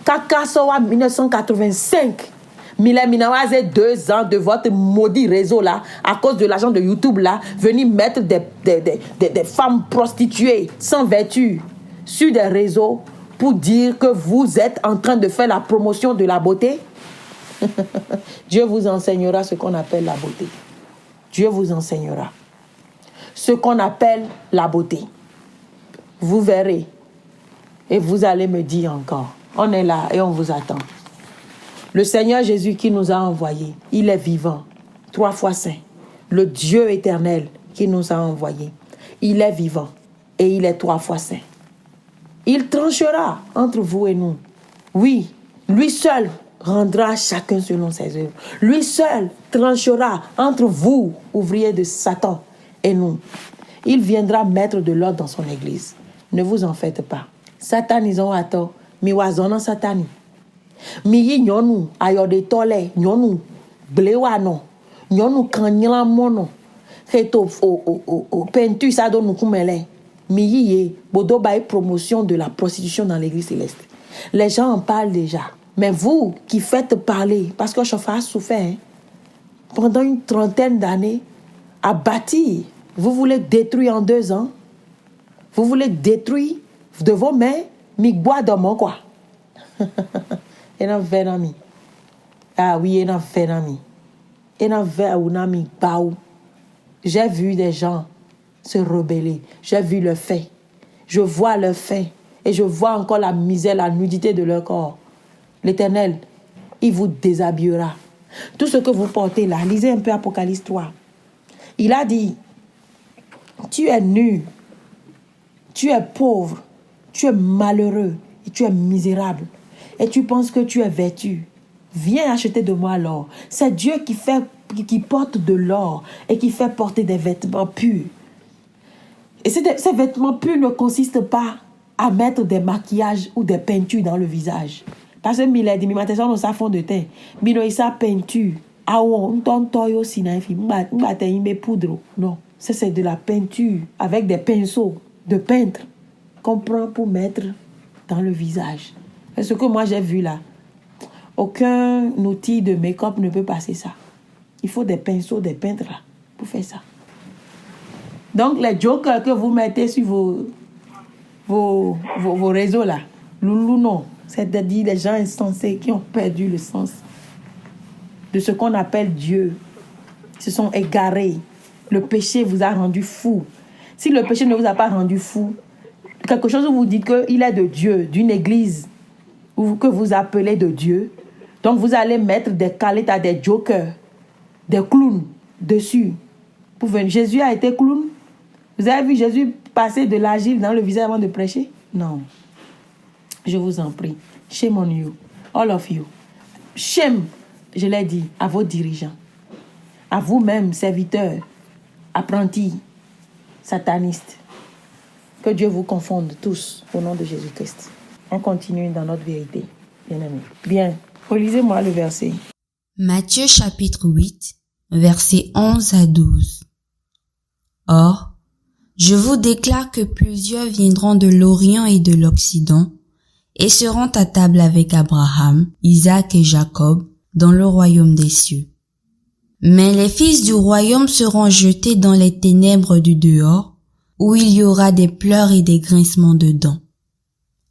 Kaka Sowa 1985. Minawaze 2 ans de votre maudit réseau là, à cause de l'argent de YouTube là, venir mettre des femmes prostituées sans vertu sur des réseaux pour dire que vous êtes en train de faire la promotion de la beauté. Dieu vous enseignera ce qu'on appelle la beauté. Dieu vous enseignera ce qu'on appelle la beauté. Vous verrez et vous allez me dire encore. On est là et on vous attend. Le Seigneur Jésus qui nous a envoyés, il est vivant, 3 fois saint. Le Dieu éternel qui nous a envoyés, il est vivant et il est 3 fois saint. Il tranchera entre vous et nous. Oui, lui seul rendra chacun selon ses œuvres. Lui seul tranchera entre vous, ouvriers de Satan, et nous. Il viendra mettre de l'ordre dans son église. Ne vous en faites pas. Satan, ils ont attend. Miwazona Satani. Miyi nyonu ayode tole nyonu blewano nyonu kanyla mono feto o pentu ça donne kumele miyi bodo bail promotion de la prostitution dans l'église céleste. Les gens en parlent déjà, mais vous qui faites parler, parce que Chauffard a souffert pendant une 30aine d'années à bâtir, vous voulez détruire en 2 ans, vous voulez détruire de vos mains mi bois d'homme quoi. Ah oui, j'ai vu des gens se rebeller. J'ai vu le fait. Je vois le fait. Et je vois encore la misère, la nudité de leur corps. L'Éternel, il vous déshabillera. Tout ce que vous portez là, lisez un peu Apocalypse 3. Il a dit, tu es nu, tu es pauvre, tu es malheureux et tu es misérable. Et tu penses que tu es vêtu. Viens acheter de moi l'or. C'est Dieu qui porte de l'or et qui fait porter des vêtements purs. Et ces vêtements purs ne consistent pas à mettre des maquillages ou des peintures dans le visage. Parce que Mila dit, mais ça nous fond de teint. Mino isa peinture. Ah on toyo sinafi. Poudre. Non, ça c'est de la peinture avec des pinceaux de peintre qu'on prend pour mettre dans le visage. Et ce que moi j'ai vu là, aucun outil de make-up ne peut passer ça. Il faut des pinceaux, des peintres là, pour faire ça. Donc les jokers que vous mettez sur vos réseaux là, loulou non, c'est-à-dire les gens insensés qui ont perdu le sens de ce qu'on appelle Dieu. Ils se sont égarés. Le péché vous a rendu fou. Si le péché ne vous a pas rendu fou, quelque chose où vous dites qu'il est de Dieu, d'une église, ou que vous appelez de Dieu, donc vous allez mettre des calettes à des jokers, des clowns dessus. Pour venir. Jésus a été clown. Vous avez vu Jésus passer de l'argile dans le visage avant de prêcher? Non. Je vous en prie. Shame on you. All of you. Shame, je l'ai dit, à vos dirigeants. À vous-même, serviteurs, apprentis, satanistes. Que Dieu vous confonde tous au nom de Jésus-Christ. On continue dans notre vérité, bien-aimés. Bien, relisez-moi le verset. Matthieu chapitre 8, versets 11 à 12. Or, je vous déclare que plusieurs viendront de l'Orient et de l'Occident et seront à table avec Abraham, Isaac et Jacob dans le royaume des cieux. Mais les fils du royaume seront jetés dans les ténèbres du dehors, où il y aura des pleurs et des grincements de dents.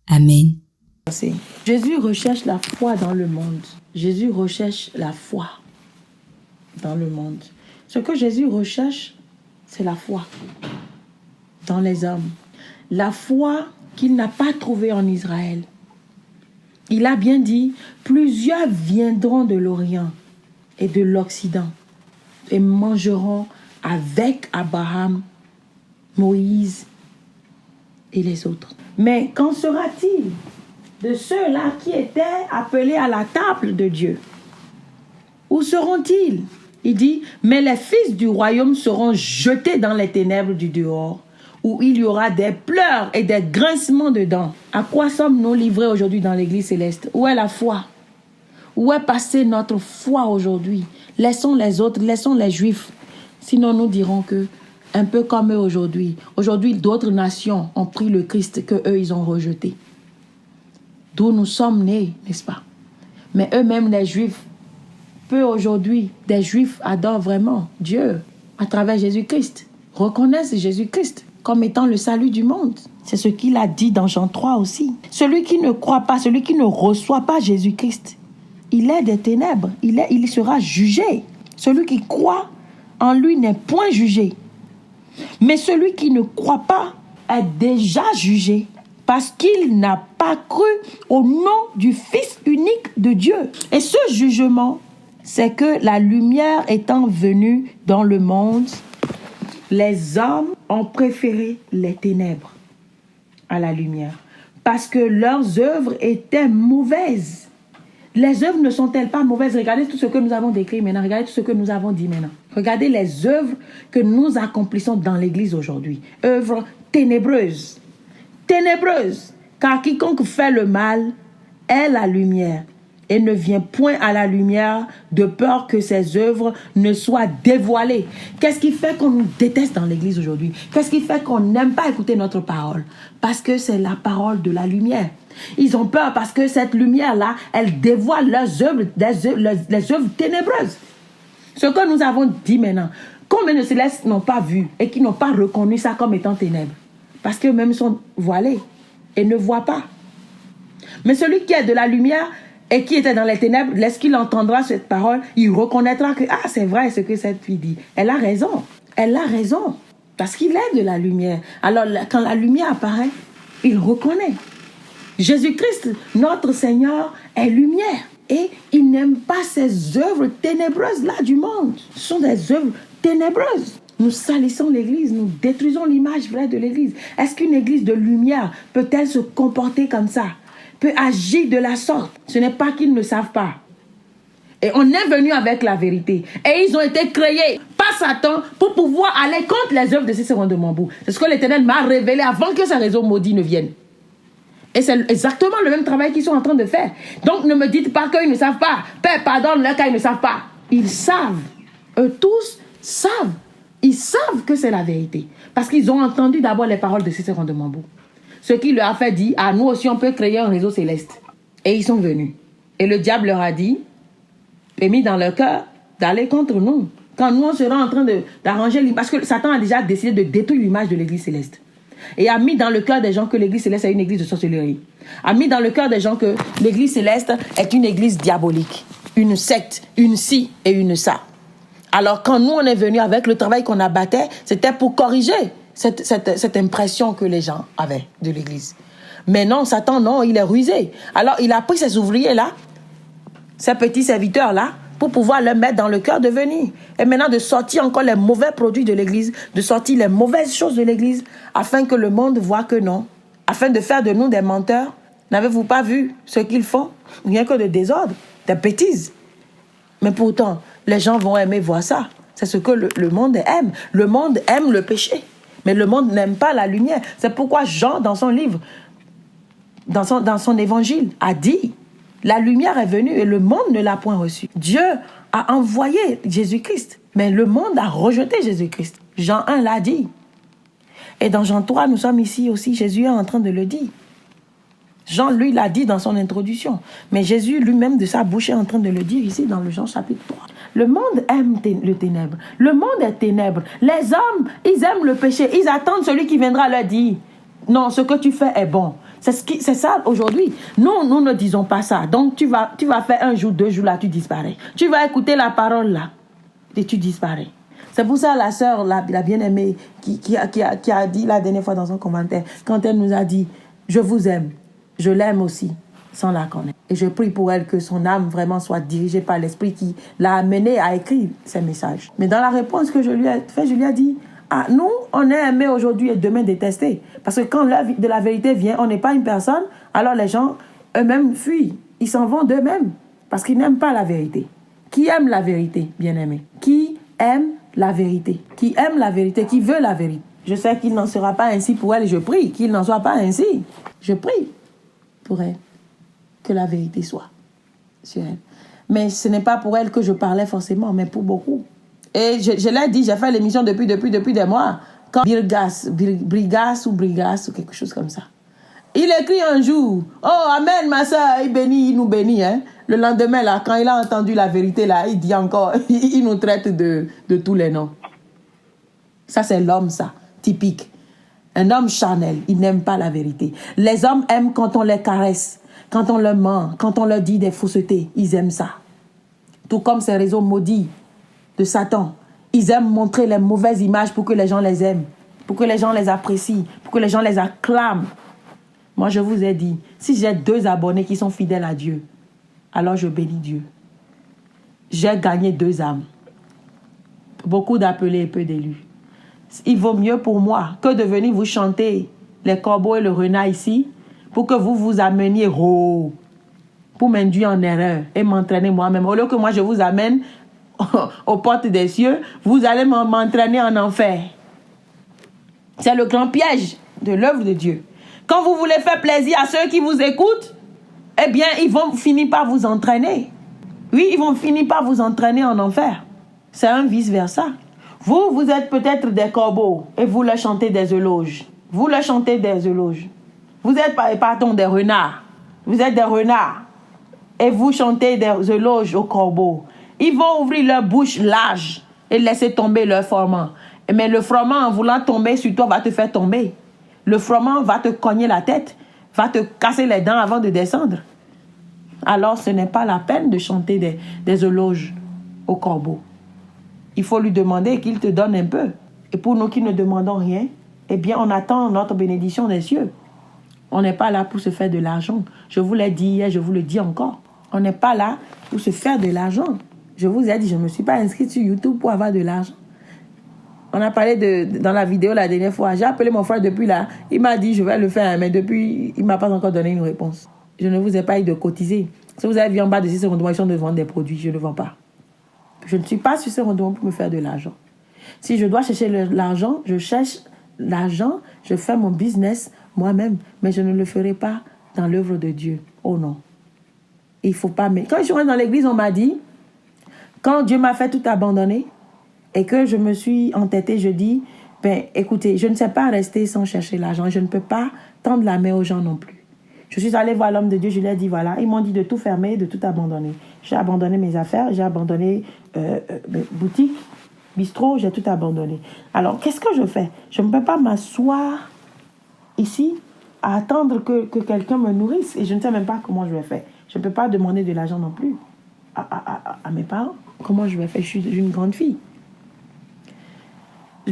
Amen. Jésus recherche la foi dans le monde. Jésus recherche la foi dans le monde. Ce que Jésus recherche, c'est la foi dans les hommes. La foi qu'il n'a pas trouvée en Israël. Il a bien dit, plusieurs viendront de l'Orient et de l'Occident et mangeront avec Abraham, Moïse et les autres. Mais qu'en sera-t-il de ceux-là qui étaient appelés à la table de Dieu? Où seront-ils? Il dit, mais les fils du royaume seront jetés dans les ténèbres du dehors, où il y aura des pleurs et des grincements de dents. À quoi sommes-nous livrés aujourd'hui dans l'église céleste? Où est la foi? Où est passée notre foi aujourd'hui? Laissons les autres, laissons les juifs. Sinon nous dirons que, un peu comme eux aujourd'hui, d'autres nations ont pris le Christ que eux ils ont rejeté. D'où nous sommes nés, n'est-ce pas? Mais eux-mêmes les juifs, peu aujourd'hui, des juifs adorent vraiment Dieu à travers Jésus-Christ, reconnaissent Jésus-Christ comme étant le salut du monde. C'est ce qu'il a dit dans Jean 3 aussi. Celui qui ne croit pas, celui qui ne reçoit pas Jésus-Christ, il est des ténèbres, il sera jugé. Celui qui croit en lui n'est point jugé. Mais celui qui ne croit pas est déjà jugé parce qu'il n'a pas cru au nom du Fils unique de Dieu. Et ce jugement, c'est que la lumière étant venue dans le monde, les hommes ont préféré les ténèbres à la lumière parce que leurs œuvres étaient mauvaises. Les œuvres ne sont-elles pas mauvaises? Regardez tout ce que nous avons décrit maintenant. Regardez tout ce que nous avons dit maintenant. Regardez les œuvres que nous accomplissons dans l'Église aujourd'hui. Œuvres ténébreuses. Ténébreuses. Car quiconque fait le mal est la lumière et ne vient point à la lumière de peur que ses œuvres ne soient dévoilées. Qu'est-ce qui fait qu'on nous déteste dans l'Église aujourd'hui? Qu'est-ce qui fait qu'on n'aime pas écouter notre parole? Parce que c'est la parole de la lumière. Ils ont peur parce que cette lumière-là, elle dévoile leurs œuvres, les œuvres ténébreuses. Ce que nous avons dit maintenant, combien de célestes n'ont pas vu et qui n'ont pas reconnu ça comme étant ténèbres? Parce qu'eux-mêmes sont voilés et ne voient pas. Mais celui qui est de la lumière et qui était dans les ténèbres, lorsqu'il entendra cette parole, il reconnaîtra que c'est vrai ce que cette fille dit. Elle a raison. Elle a raison. Parce qu'il est de la lumière. Alors, quand la lumière apparaît, il reconnaît. Jésus-Christ, notre Seigneur, est lumière. Et il n'aime pas ces œuvres ténébreuses-là du monde. Ce sont des œuvres ténébreuses. Nous salissons l'Église, nous détruisons l'image vraie de l'Église. Est-ce qu'une Église de lumière peut-elle se comporter comme ça? Peut agir de la sorte? Ce n'est pas qu'ils ne savent pas. Et on est venu avec la vérité. Et ils ont été créés par Satan pour pouvoir aller contre les œuvres de Cicéron de Montbourg. C'est ce que l'Éternel m'a révélé avant que ces réseaux maudits ne viennent. Et c'est exactement le même travail qu'ils sont en train de faire. Donc ne me dites pas qu'ils ne savent pas. Père, pardonne-leur car ils ne savent pas. Ils savent. Eux tous savent. Ils savent que c'est la vérité. Parce qu'ils ont entendu d'abord les paroles de Cicéron de Montbourg. Ce qui leur a fait dire, nous aussi on peut créer un réseau céleste. Et ils sont venus. Et le diable leur a dit, et mis dans leur cœur, d'aller contre nous. Quand nous on sera en train d'arranger l'image. Parce que Satan a déjà décidé de détruire l'image de l'église céleste. Et a mis dans le cœur des gens que l'église céleste est une église de sorcellerie. A mis dans le cœur des gens que l'église céleste est une église diabolique. Une secte, une ci et une ça. Alors quand nous on est venus avec le travail qu'on abattait, c'était pour corriger cette impression que les gens avaient de l'église. Mais non, Satan, non, il est rusé. Alors il a pris ces ouvriers-là, ces petits serviteurs-là, pour pouvoir leur mettre dans le cœur de venir. Et maintenant de sortir encore les mauvais produits de l'église, de sortir les mauvaises choses de l'église, afin que le monde voit que non. Afin de faire de nous des menteurs. N'avez-vous pas vu ce qu'ils font? Rien que de désordre, des bêtises. Mais pourtant, les gens vont aimer voir ça. C'est ce que le monde aime. Le monde aime le péché. Mais le monde n'aime pas la lumière. C'est pourquoi Jean, dans son livre, dans son évangile, a dit, la lumière est venue et le monde ne l'a point reçue. Dieu a envoyé Jésus-Christ, mais le monde a rejeté Jésus-Christ. Jean 1 l'a dit. Et dans Jean 3, nous sommes ici aussi, Jésus est en train de le dire. Jean, lui, l'a dit dans son introduction. Mais Jésus lui-même, de sa bouche, est en train de le dire ici dans le Jean chapitre 3. Le monde aime le ténèbre. Le monde est ténèbre. Les hommes, ils aiment le péché. Ils attendent celui qui viendra leur dire, non, ce que tu fais est bon. C'est ça aujourd'hui. Nous ne disons pas ça. Donc tu vas faire un jour, 2 jours là, tu disparais. Tu vas écouter la parole là et tu disparais. C'est pour ça la sœur, la bien-aimée, qui a dit la dernière fois dans son commentaire, quand elle nous a dit, je vous aime, je l'aime aussi, sans la connaître. Et je prie pour elle que son âme vraiment soit dirigée par l'Esprit qui l'a amenée à écrire ces messages. Mais dans la réponse que je lui ai faite, je lui ai dit, Ah, nous, on est aimés aujourd'hui et demain détestés. Parce que quand l'heure de la vérité vient, on n'est pas une personne, alors les gens eux-mêmes fuient. Ils s'en vont d'eux-mêmes parce qu'ils n'aiment pas la vérité. Qui aime la vérité, bien-aimé? Qui aime la vérité? Qui aime la vérité? Qui veut la vérité? Je sais qu'il n'en sera pas ainsi pour elle et je prie qu'il n'en soit pas ainsi. Je prie pour elle que la vérité soit sur elle. Mais ce n'est pas pour elle que je parlais forcément, mais pour beaucoup. Et je l'ai dit, j'ai fait l'émission depuis des mois. Quand Brigas ou quelque chose comme ça. Il écrit un jour, oh, amen, ma soeur, il nous bénit. Hein. Le lendemain, là, quand il a entendu la vérité, là, il dit encore, il nous traite de tous les noms. Ça, c'est l'homme, ça, typique. Un homme charnel, il n'aime pas la vérité. Les hommes aiment quand on les caresse, quand on leur ment, quand on leur dit des faussetés. Ils aiment ça. Tout comme ces réseaux maudits de Satan. Ils aiment montrer les mauvaises images pour que les gens les aiment, pour que les gens les apprécient, pour que les gens les acclament. Moi, je vous ai dit, si j'ai 2 abonnés qui sont fidèles à Dieu, alors je bénis Dieu. J'ai gagné 2 âmes. Beaucoup d'appelés et peu d'élus. Il vaut mieux pour moi que de venir vous chanter les corbeaux et le renard ici pour que vous vous ameniez pour m'induire en erreur et m'entraîner moi-même. Au lieu que moi, je vous amène aux portes des cieux, vous allez m'entraîner en enfer. C'est le grand piège de l'œuvre de Dieu. Quand vous voulez faire plaisir à ceux qui vous écoutent, eh bien, ils vont finir par vous entraîner. Oui, ils vont finir par vous entraîner en enfer. C'est un vice-versa. Vous êtes peut-être des corbeaux et vous leur chantez des éloges. Vous leur chantez des éloges. Vous êtes, pardon, des renards. Vous êtes des renards et vous chantez des éloges aux corbeaux. Ils vont ouvrir leur bouche large et laisser tomber leur froment. Mais le froment, en voulant tomber sur toi, va te faire tomber. Le froment va te cogner la tête, va te casser les dents avant de descendre. Alors, ce n'est pas la peine de chanter des éloges au corbeau. Il faut lui demander qu'il te donne un peu. Et pour nous qui ne demandons rien, eh bien, on attend notre bénédiction des cieux. On n'est pas là pour se faire de l'argent. Je vous l'ai dit hier, je vous le dis encore. On n'est pas là pour se faire de l'argent. Je vous ai dit, je ne me suis pas inscrite sur YouTube pour avoir de l'argent. On a parlé dans la vidéo la dernière fois. J'ai appelé mon frère depuis là. Il m'a dit, je vais le faire, mais depuis, il ne m'a pas encore donné une réponse. Je ne vous ai pas dit de cotiser. Si vous avez vu en bas de ces recommandations de vendre des produits, je ne vends pas. Je ne suis pas sur ces recommandations pour me faire de l'argent. Si je dois chercher l'argent, je cherche l'argent, je fais mon business moi-même, mais je ne le ferai pas dans l'œuvre de Dieu. Oh non. Il ne faut pas... Mais quand je suis rentrée dans l'église, on m'a dit, quand Dieu m'a fait tout abandonner, et que je me suis entêtée, je dis, ben, écoutez, je ne sais pas rester sans chercher l'argent. Je ne peux pas tendre la main aux gens non plus. Je suis allée voir l'homme de Dieu, je lui ai dit, voilà, ils m'ont dit de tout fermer, de tout abandonner. J'ai abandonné mes affaires, j'ai abandonné mes boutiques, bistrot, j'ai tout abandonné. Alors, qu'est-ce que je fais? Je ne peux pas m'asseoir ici à attendre que quelqu'un me nourrisse et je ne sais même pas comment je vais faire. Je ne peux pas demander de l'argent non plus à mes parents. Comment je vais faire? Je suis une grande fille.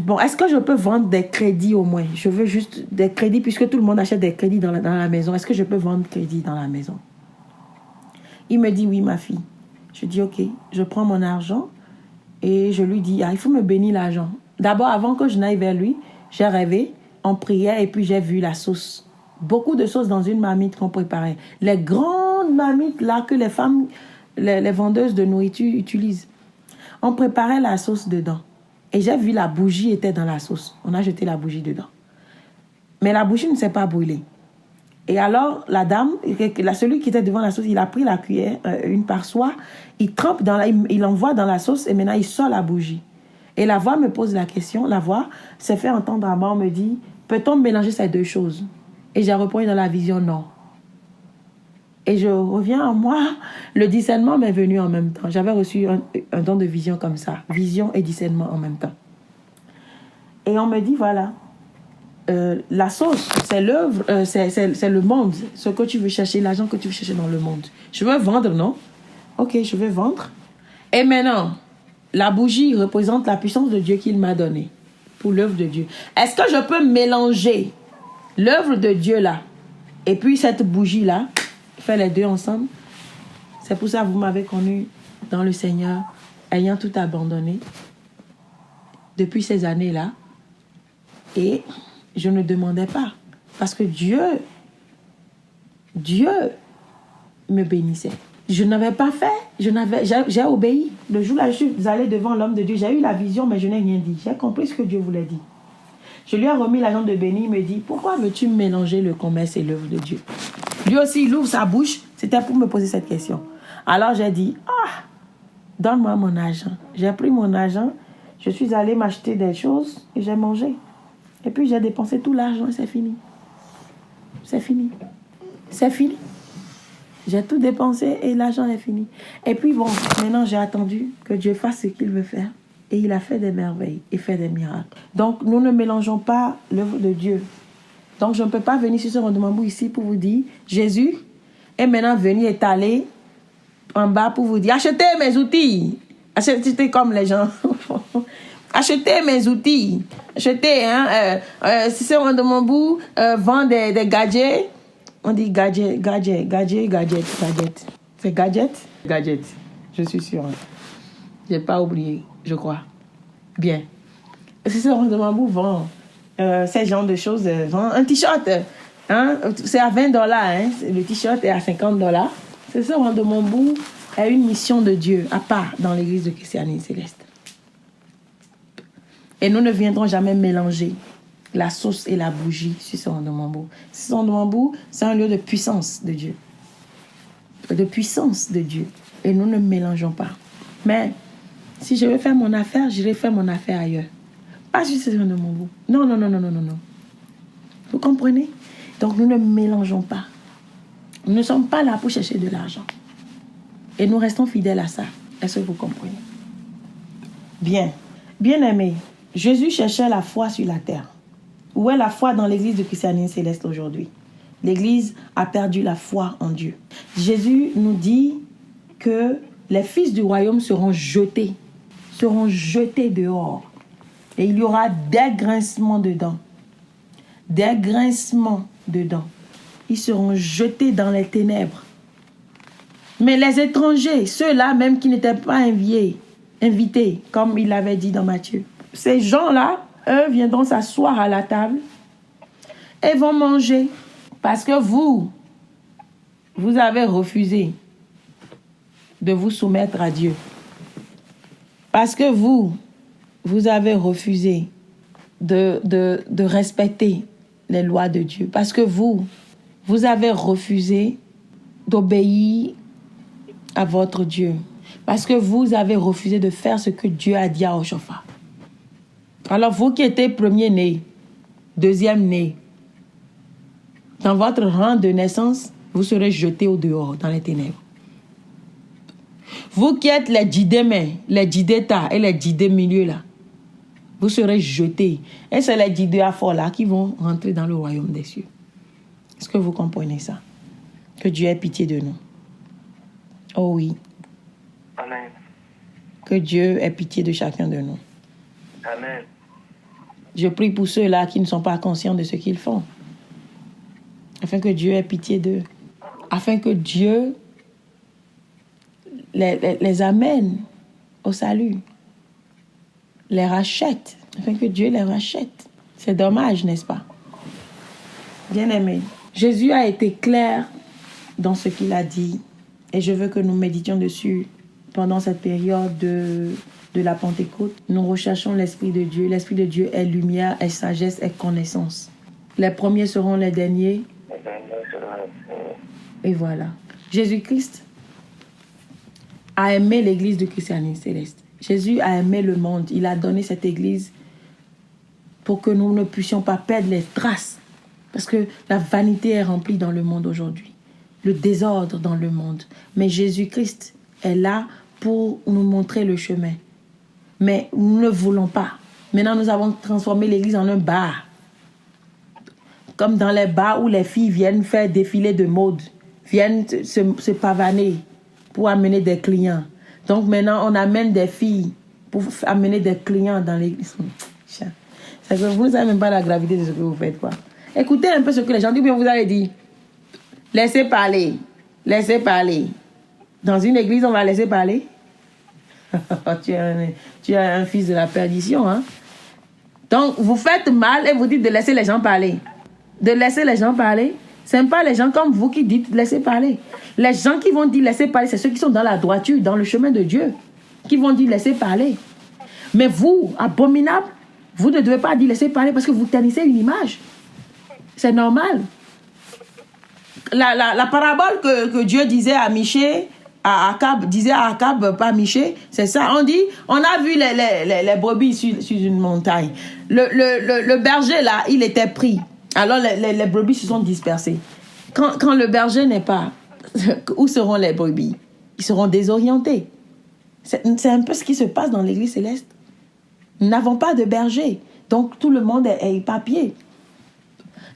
Bon, est-ce que je peux vendre des crédits au moins? Je veux juste des crédits puisque tout le monde achète des crédits dans la maison. Est-ce que je peux vendre crédit dans la maison? Il me dit oui, ma fille. Je dis ok, je prends mon argent et je lui dis, il faut me bénir l'argent. D'abord, avant que je n'aille vers lui, j'ai rêvé, on priait et puis j'ai vu la sauce. Beaucoup de sauce dans une marmite qu'on préparait. Les grandes marmites là que les femmes, les vendeuses de nourriture utilisent. On préparait la sauce dedans. Et j'ai vu la bougie était dans la sauce. On a jeté la bougie dedans. Mais la bougie ne s'est pas brûlée. Et alors, la dame, celui qui était devant la sauce, il a pris la cuillère, une par soi, il trempe il envoie dans la sauce et maintenant il sort la bougie. Et la voix me pose la question, la voix s'est fait entendre à moi, on me dit, peut-on mélanger ces deux choses? Et j'ai répondu dans la vision, non. Et je reviens à moi, le discernement m'est venu en même temps. J'avais reçu un don de vision comme ça, vision et discernement en même temps. Et on me dit, voilà, la sauce, c'est l'œuvre, c'est le monde, ce que tu veux chercher, l'argent que tu veux chercher dans le monde. Je veux vendre, non? Ok, je veux vendre. Et maintenant, la bougie représente la puissance de Dieu qu'il m'a donnée pour l'œuvre de Dieu. Est-ce que je peux mélanger l'œuvre de Dieu là et puis cette bougie là, faire les deux ensemble? C'est pour ça que vous m'avez connu dans le Seigneur, ayant tout abandonné. Depuis ces années-là, Et je ne demandais pas. Parce que Dieu me bénissait. Je n'avais pas fait, j'ai obéi. Le jour là, je suis allée devant l'homme de Dieu. J'ai eu la vision, mais je n'ai rien dit. J'ai compris ce que Dieu voulait dire. Je lui ai remis l'argent de béni. Il me dit, pourquoi veux-tu mélanger le commerce et l'œuvre de Dieu? Lui aussi, il ouvre sa bouche. C'était pour me poser cette question. Alors j'ai dit, donne-moi mon argent. J'ai pris mon argent. Je suis allée m'acheter des choses et j'ai mangé. Et puis j'ai dépensé tout l'argent et c'est fini. C'est fini. C'est fini. J'ai tout dépensé et l'argent est fini. Et puis bon, maintenant j'ai attendu que Dieu fasse ce qu'il veut faire. Et il a fait des merveilles et fait des miracles. Donc nous ne mélangeons pas l'œuvre de Dieu. Donc je ne peux pas venir sur ce rendez-vous ici pour vous dire, Jésus est maintenant venu étaler en bas pour vous dire, achetez mes outils. Achetez comme les gens. Achetez mes outils. Achetez, si c'est rendez-vous, vend des gadgets. On dit gadget. C'est gadget? Gadget. Je suis sûre. Je n'ai pas oublié, je crois. Bien. Si c'est rendez-vous, vend ces genres de choses. Vend un t-shirt. C'est à $20. Le t-shirt est à $50. C'est ça, rendez-vous est une mission de Dieu à part dans l'église de Christianisme Céleste. Et nous ne viendrons jamais mélanger la sauce et la bougie sur ce rendez-vous. Ce rendez-vous, c'est un lieu de puissance de Dieu. De puissance de Dieu. Et nous ne mélangeons pas. Mais si je veux faire mon affaire, j'irai faire mon affaire ailleurs. Pas sur ce rendez-vous. Non. Vous comprenez? Donc nous ne mélangeons pas. Nous ne sommes pas là pour chercher de l'argent. Et nous restons fidèles à ça. Est-ce que vous comprenez? Bien. Bien-aimés, Jésus cherchait la foi sur la terre. Où est la foi dans l'église de Christianisme Céleste aujourd'hui? L'église a perdu la foi en Dieu. Jésus nous dit que les fils du royaume seront jetés dehors. Et il y aura des grincements dedans. Des grincements dedans. Ils seront jetés dans les ténèbres. Mais les étrangers, ceux-là même qui n'étaient pas invités, comme il l'avait dit dans Matthieu, ces gens-là, eux, viendront s'asseoir à la table et vont manger. Parce que vous avez refusé de vous soumettre à Dieu. Parce que vous avez refusé de respecter les lois de Dieu. Parce que vous avez refusé d'obéir à votre Dieu. Parce que vous avez refusé de faire ce que Dieu a dit à Oshopha. Alors vous qui étiez premier-né, deuxième-né, dans votre rang de naissance, vous serez jetés au dehors, dans les ténèbres. Vous qui êtes les didémens, les didétas et les didé milieu là, vous serez jetés. Et c'est les didé à fort là qui vont rentrer dans le royaume des cieux. Est-ce que vous comprenez ça? Que Dieu ait pitié de nous. Oh oui. Amen. Que Dieu ait pitié de chacun de nous. Amen. Je prie pour ceux-là qui ne sont pas conscients de ce qu'ils font. Afin que Dieu ait pitié d'eux. Afin que Dieu les amène au salut. Les rachète. Afin que Dieu les rachète. C'est dommage, n'est-ce pas? Bien-aimés, Jésus a été clair dans ce qu'il a dit. Et je veux que nous méditions dessus pendant cette période de la Pentecôte. Nous recherchons l'Esprit de Dieu. L'Esprit de Dieu est lumière, est sagesse, est connaissance. Les premiers seront les derniers. Et voilà. Jésus-Christ a aimé l'église du christianisme céleste. Jésus a aimé le monde. Il a donné cette église pour que nous ne puissions pas perdre les traces. Parce que la vanité est remplie dans le monde aujourd'hui. Le désordre dans le monde. Mais Jésus-Christ est là pour nous montrer le chemin. Mais nous ne voulons pas. Maintenant, nous avons transformé l'église en un bar. Comme dans les bars où les filles viennent faire défiler de mode. Viennent se pavaner pour amener des clients. Donc maintenant, on amène des filles pour amener des clients dans l'église. C'est que vous ne savez même pas la gravité de ce que vous faites, quoi. Écoutez un peu ce que les gens disent, bien vous avez dit. Laissez parler. Laissez parler. Dans une église, on va laisser parler. Tu es un fils de la perdition, hein? Donc, vous faites mal et vous dites de laisser les gens parler. De laisser les gens parler, ce n'est pas les gens comme vous qui dites laisser parler. Les gens qui vont dire laisser parler, c'est ceux qui sont dans la droiture, dans le chemin de Dieu, qui vont dire laisser parler. Mais vous, abominables, vous ne devez pas dire laisser parler parce que vous ternissez une image. C'est normal. La parabole que Dieu disait à Michée, à Akab, disait à Akab, pas Michée, c'est ça. On a vu les brebis sur une montagne. Le berger là, il était pris. Alors les brebis se sont dispersées. Quand le berger n'est pas, où seront les brebis? Ils seront désorientés. C'est un peu ce qui se passe dans l'Église céleste. Nous n'avons pas de berger. Donc tout le monde est éparpillé.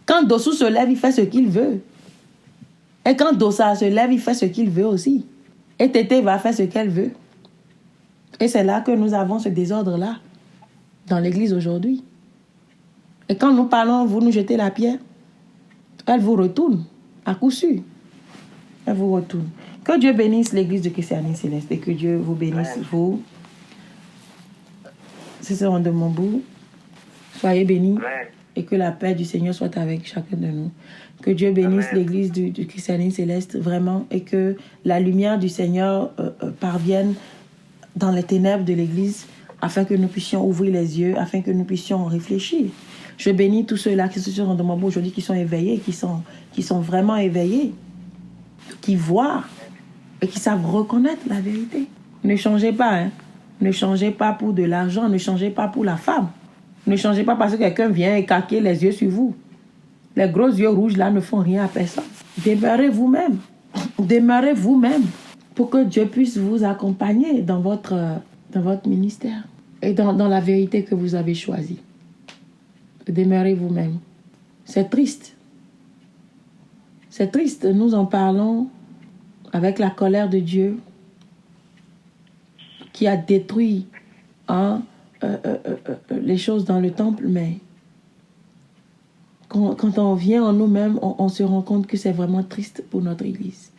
Quand Dossou se lève, il fait ce qu'il veut. Et quand Dossa se lève, il fait ce qu'il veut aussi. Et Tété va faire ce qu'elle veut. Et c'est là que nous avons ce désordre-là dans l'Église aujourd'hui. Et quand nous parlons, vous nous jetez la pierre, elle vous retourne, à coup sûr. Elle vous retourne. Que Dieu bénisse l'Église de Christianisme Céleste et que Dieu vous bénisse, vous. C'est ce de mon bout. Soyez bénis et que la paix du Seigneur soit avec chacun de nous. Que Dieu bénisse l'Église du Christianisme Céleste, vraiment, et que la lumière du Seigneur parvienne dans les ténèbres de l'Église afin que nous puissions ouvrir les yeux, afin que nous puissions réfléchir. Je bénis tous ceux-là qui se sont dans mon bout aujourd'hui, qui sont éveillés, qui sont vraiment éveillés, qui voient et qui savent reconnaître la vérité. Ne changez pas, hein. Ne changez pas pour de l'argent, ne changez pas pour la femme. Ne changez pas parce que quelqu'un vient écarquer les yeux sur vous. Les gros yeux rouges là ne font rien à personne. Demeurez vous-même. Demeurez vous-même pour que Dieu puisse vous accompagner dans votre ministère et dans la vérité que vous avez choisie. Demeurez vous-même. C'est triste. C'est triste. Nous en parlons avec la colère de Dieu qui a détruit les choses dans le temple, mais quand on vient en nous-mêmes, on se rend compte que c'est vraiment triste pour notre Église.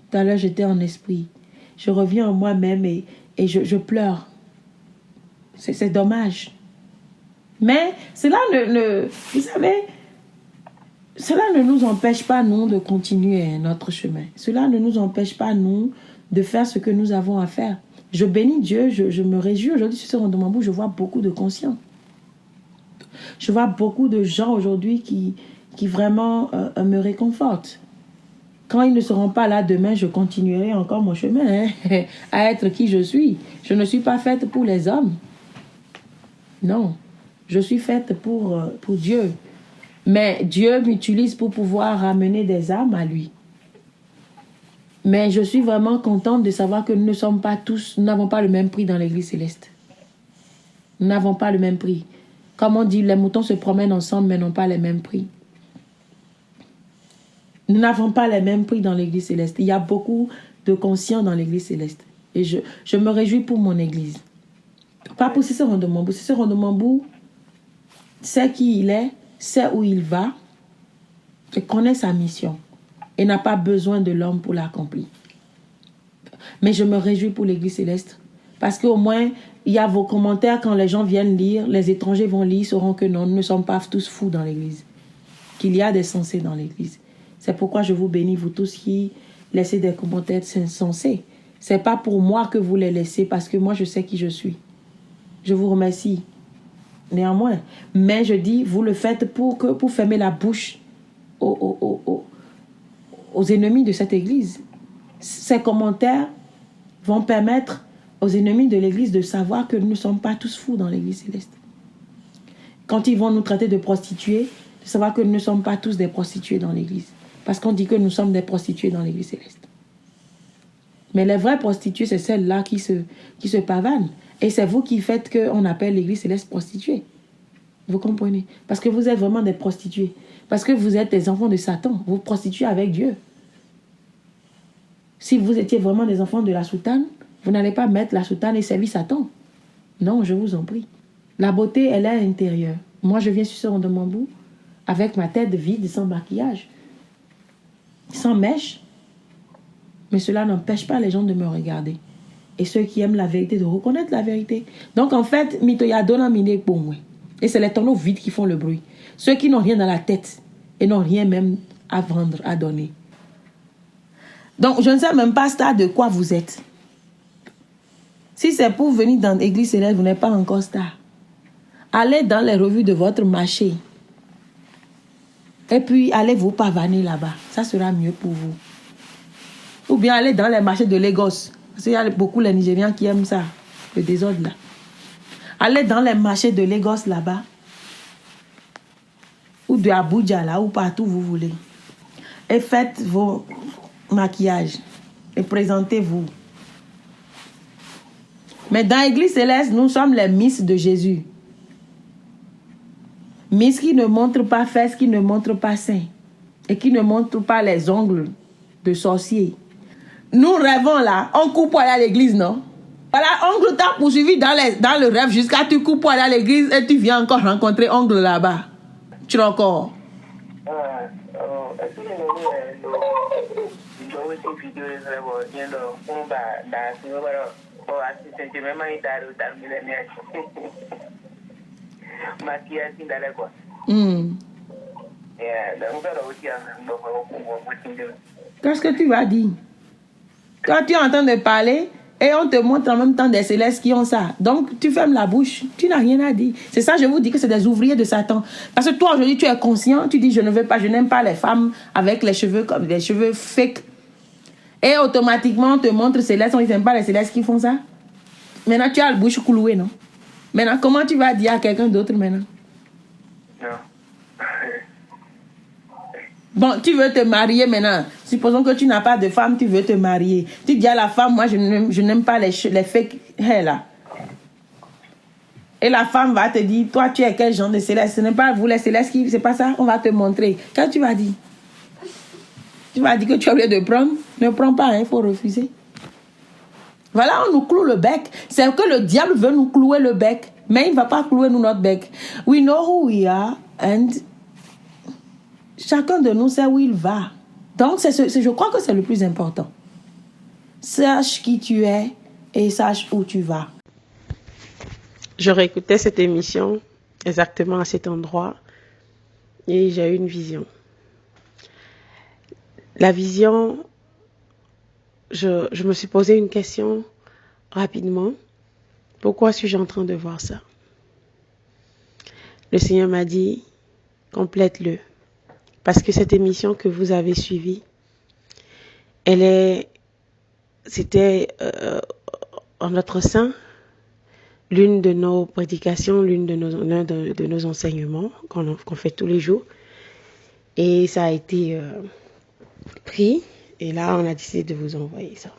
Tout à l'heure, j'étais en esprit. Je reviens en moi-même et je pleure. C'est dommage. Mais cela vous savez, cela ne nous empêche pas, nous, de continuer notre chemin. Cela ne nous empêche pas, nous, de faire ce que nous avons à faire. Je bénis Dieu, je me réjouis. Aujourd'hui, sur ce rond de mon bout, je vois beaucoup de conscients. Je vois beaucoup de gens aujourd'hui qui vraiment me réconfortent. Quand ils ne seront pas là demain, je continuerai encore mon chemin à être qui je suis. Je ne suis pas faite pour les hommes. Non, je suis faite pour Dieu. Mais Dieu m'utilise pour pouvoir ramener des âmes à lui. Mais je suis vraiment contente de savoir que nous ne sommes pas tous, nous n'avons pas le même prix dans l'Église céleste. Nous n'avons pas le même prix. Comme on dit, les moutons se promènent ensemble, mais n'ont pas les mêmes prix. Nous n'avons pas les mêmes prix dans l'Église céleste. Il y a beaucoup de conscients dans l'Église céleste. Et je me réjouis pour mon Église. Pas pour Cicéron de Mambou. Cicéron de Mambou sait qui il est, sait où il va, et connaît sa mission. Et n'a pas besoin de l'homme pour l'accomplir. Mais je me réjouis pour l'Église céleste. Parce qu'au moins, il y a vos commentaires quand les gens viennent lire, les étrangers vont lire, sauront que non, nous ne sommes pas tous fous dans l'Église. Qu'il y a des sensés dans l'Église. C'est pourquoi je vous bénis, vous tous qui laissez des commentaires sensés. C'est pas pour moi que vous les laissez, parce que moi, je sais qui je suis. Je vous remercie. Néanmoins. Mais je dis, vous le faites pour fermer la bouche aux ennemis de cette Église. Ces commentaires vont permettre aux ennemis de l'Église de savoir que nous ne sommes pas tous fous dans l'Église céleste. Quand ils vont nous traiter de prostituées, de savoir que nous ne sommes pas tous des prostituées dans l'Église. Parce qu'on dit que nous sommes des prostituées dans l'Église céleste. Mais les vraies prostituées, c'est celles-là qui se pavanent. Et c'est vous qui faites qu'on appelle l'Église céleste prostituée. Vous comprenez? Parce que vous êtes vraiment des prostituées. Parce que vous êtes des enfants de Satan. Vous prostituez avec Dieu. Si vous étiez vraiment des enfants de la soutane, vous n'allez pas mettre la soutane et servir Satan. Non, je vous en prie. La beauté, elle est à l'intérieur. Moi, je viens sur ce rond de Mambou avec ma tête vide, sans maquillage, sans mèche. Mais cela n'empêche pas les gens de me regarder. et ceux qui aiment la vérité de reconnaître la vérité. Donc en fait, mitoya dona mine pour moi. Et c'est les tonneaux vides qui font le bruit. Ceux qui n'ont rien dans la tête et n'ont rien même à vendre, à donner. Donc je ne sais même pas star de quoi vous êtes. Si c'est pour venir dans l'église céleste, vous n'êtes pas encore star. Allez dans les revues de votre marché. Et puis allez vous pavaner là-bas. Ça sera mieux pour vous. Ou bien allez dans les marchés de Lagos. Parce qu'il y a beaucoup les Nigérians qui aiment ça. Le désordre là. Allez dans les marchés de Lagos là-bas. Ou de Abuja là. Ou partout où vous voulez. Et faites vos maquillages. Et présentez-vous. Mais dans l'église céleste, nous sommes les Miss de Jésus. Miss qui ne montrent pas fesses, qui ne montrent pas seins. Et qui ne montrent pas les ongles de sorcier. Nous rêvons là, on coupe pour aller à l'église, non? Voilà, ongle t'a poursuivi dans le rêve jusqu'à tu coupes pour aller à l'église et tu viens encore rencontrer ongle là-bas. Tu l'as encore? Qu'est-ce que tu vas dire? Toi, tu es en train de parler et on te montre en même temps des célestes qui ont ça. Donc, tu fermes la bouche. Tu n'as rien à dire. C'est ça, je vous dis que c'est des ouvriers de Satan. Parce que toi, aujourd'hui, tu es conscient. Tu dis, je n'aime pas les femmes avec les cheveux comme des cheveux fake. Et automatiquement, on te montre célestes. On n'aime pas les célestes qui font ça. Maintenant, tu as la bouche clouée, non? Maintenant, comment tu vas dire à quelqu'un d'autre maintenant? Non. Bon, tu veux te marier maintenant. Supposons que tu n'as pas de femme, tu veux te marier. Tu dis à la femme, moi, je n'aime pas les fake hair là. Et la femme va te dire, toi, tu es quel genre de céleste? Ce n'est pas vous les célestes qui... C'est pas ça, on va te montrer. Qu'est-ce que tu vas dire? Tu vas dire que tu as oublié de prendre? Ne prends pas, il faut refuser. Voilà, on nous cloue le bec. C'est que le diable veut nous clouer le bec. Mais il ne va pas clouer nous notre bec. We know who we are and... Chacun de nous sait où il va. Donc, je crois que c'est le plus important. Sache qui tu es et sache où tu vas. Je réécoutais cette émission exactement à cet endroit et j'ai eu une vision. La vision, je me suis posé une question rapidement. Pourquoi suis-je en train de voir ça? Le Seigneur m'a dit, complète-le. Parce que cette émission que vous avez suivie, c'était en notre sein, l'une de nos prédications, l'un de nos enseignements qu'on fait tous les jours. Et ça a été pris. Et là, on a décidé de vous envoyer ça.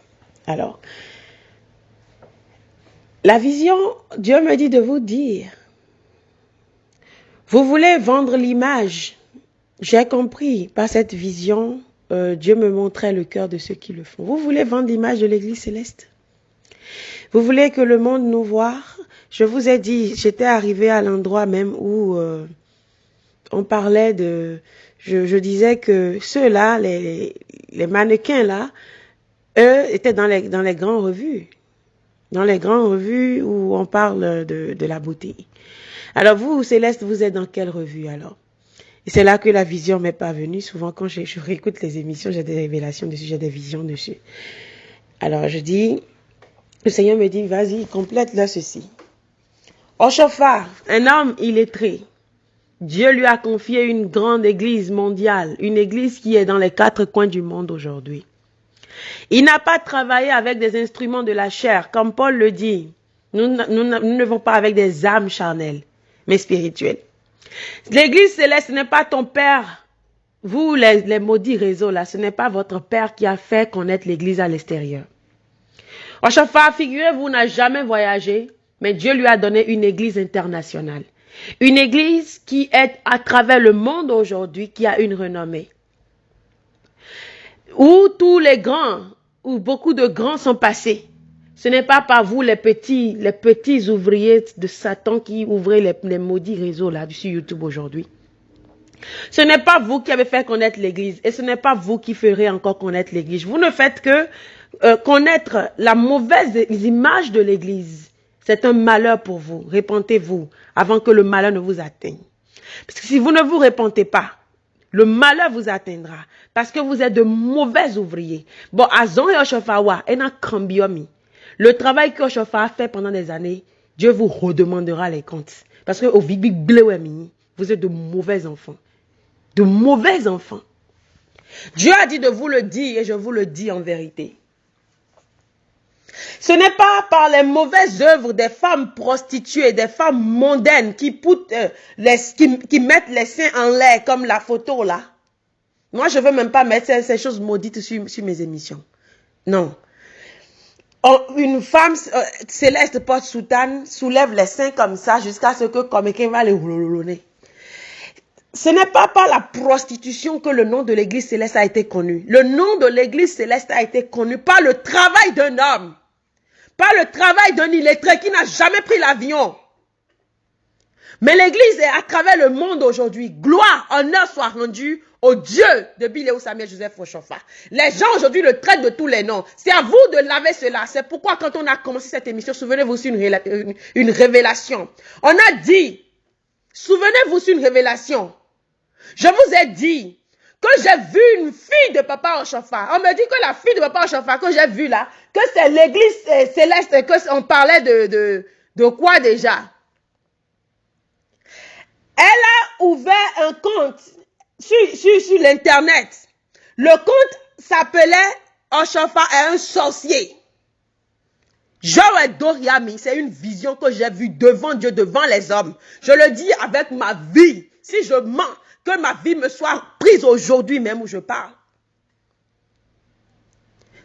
Alors, la vision, Dieu me dit de vous dire, vous voulez vendre l'image. J'ai compris, par cette vision, Dieu me montrait le cœur de ceux qui le font. Vous voulez vendre l'image de l'Église céleste? Vous voulez que le monde nous voie? Je vous ai dit, j'étais arrivée à l'endroit même où on parlait de... Je disais que ceux-là, les mannequins là, eux étaient dans les grandes revues. Dans les grandes revues où on parle de la beauté. Alors vous, Céleste, vous êtes dans quelle revue alors? Et c'est là que la vision m'est parvenue. Souvent, quand je réécoute les émissions, j'ai des révélations dessus, j'ai des visions dessus. Alors, je dis, le Seigneur me dit, vas-y, complète-le ceci. Oshofar, un homme illettré, Dieu lui a confié une grande église mondiale, une église qui est dans les 4 coins du monde aujourd'hui. Il n'a pas travaillé avec des instruments de la chair, comme Paul le dit. Nous ne vont pas avec des âmes charnelles, mais spirituelles. L'église céleste, ce n'est pas ton père. Vous, les maudits réseaux là, ce n'est pas votre père qui a fait connaître l'église à l'extérieur. Oshofar, figurez-vous, n'a jamais voyagé, mais Dieu lui a donné une église internationale. Une église qui est à travers le monde aujourd'hui, qui a une renommée. Où tous les grands, où beaucoup de grands sont passés. Ce n'est pas par vous les petits ouvriers de Satan qui ouvrez les maudits réseaux là sur YouTube aujourd'hui. Ce n'est pas vous qui avez fait connaître l'église et ce n'est pas vous qui ferez encore connaître l'église. Vous ne faites que connaître la mauvaise image de l'église, c'est un malheur pour vous. Répentez-vous avant que le malheur ne vous atteigne. Parce que si vous ne vous répentez pas, le malheur vous atteindra. Parce que vous êtes de mauvais ouvriers. Bon, Azon et Oshofawa, le travail que Oshofa a fait pendant des années, Dieu vous redemandera les comptes. Parce que au vous êtes de mauvais enfants. De mauvais enfants. Dieu a dit de vous le dire et je vous le dis en vérité. Ce n'est pas par les mauvaises œuvres des femmes prostituées, des femmes mondaines qui mettent les seins en l'air comme la photo là. Moi, je ne veux même pas mettre ces choses maudites sur mes émissions. Non. Une femme céleste porte-soutane soulève les seins comme ça jusqu'à ce que quelqu'un va les rouler. Ce n'est pas par la prostitution que le nom de l'église céleste a été connu. Le nom de l'église céleste a été connu par le travail d'un homme. Par le travail d'un illettré qui n'a jamais pris l'avion. Mais l'église est à travers le monde aujourd'hui. Gloire, honneur soit rendu au Dieu de Biléo Samuel Joseph Oshofa. Les gens aujourd'hui le traitent de tous les noms. C'est à vous de laver cela. C'est pourquoi quand on a commencé cette émission, souvenez-vous sur une révélation. On a dit, souvenez-vous sur une révélation. Je vous ai dit que j'ai vu une fille de Papa Oshofa. On me dit que la fille de Papa Oshofa que j'ai vue là, que c'est l'église céleste, que on parlait de quoi déjà? Elle a ouvert un compte sur l'internet. Le compte s'appelait Oshofa est un sorcier. Joël Doriami, c'est une vision que j'ai vue devant Dieu, devant les hommes. Je le dis avec ma vie. Si je mens, que ma vie me soit prise aujourd'hui même où je parle.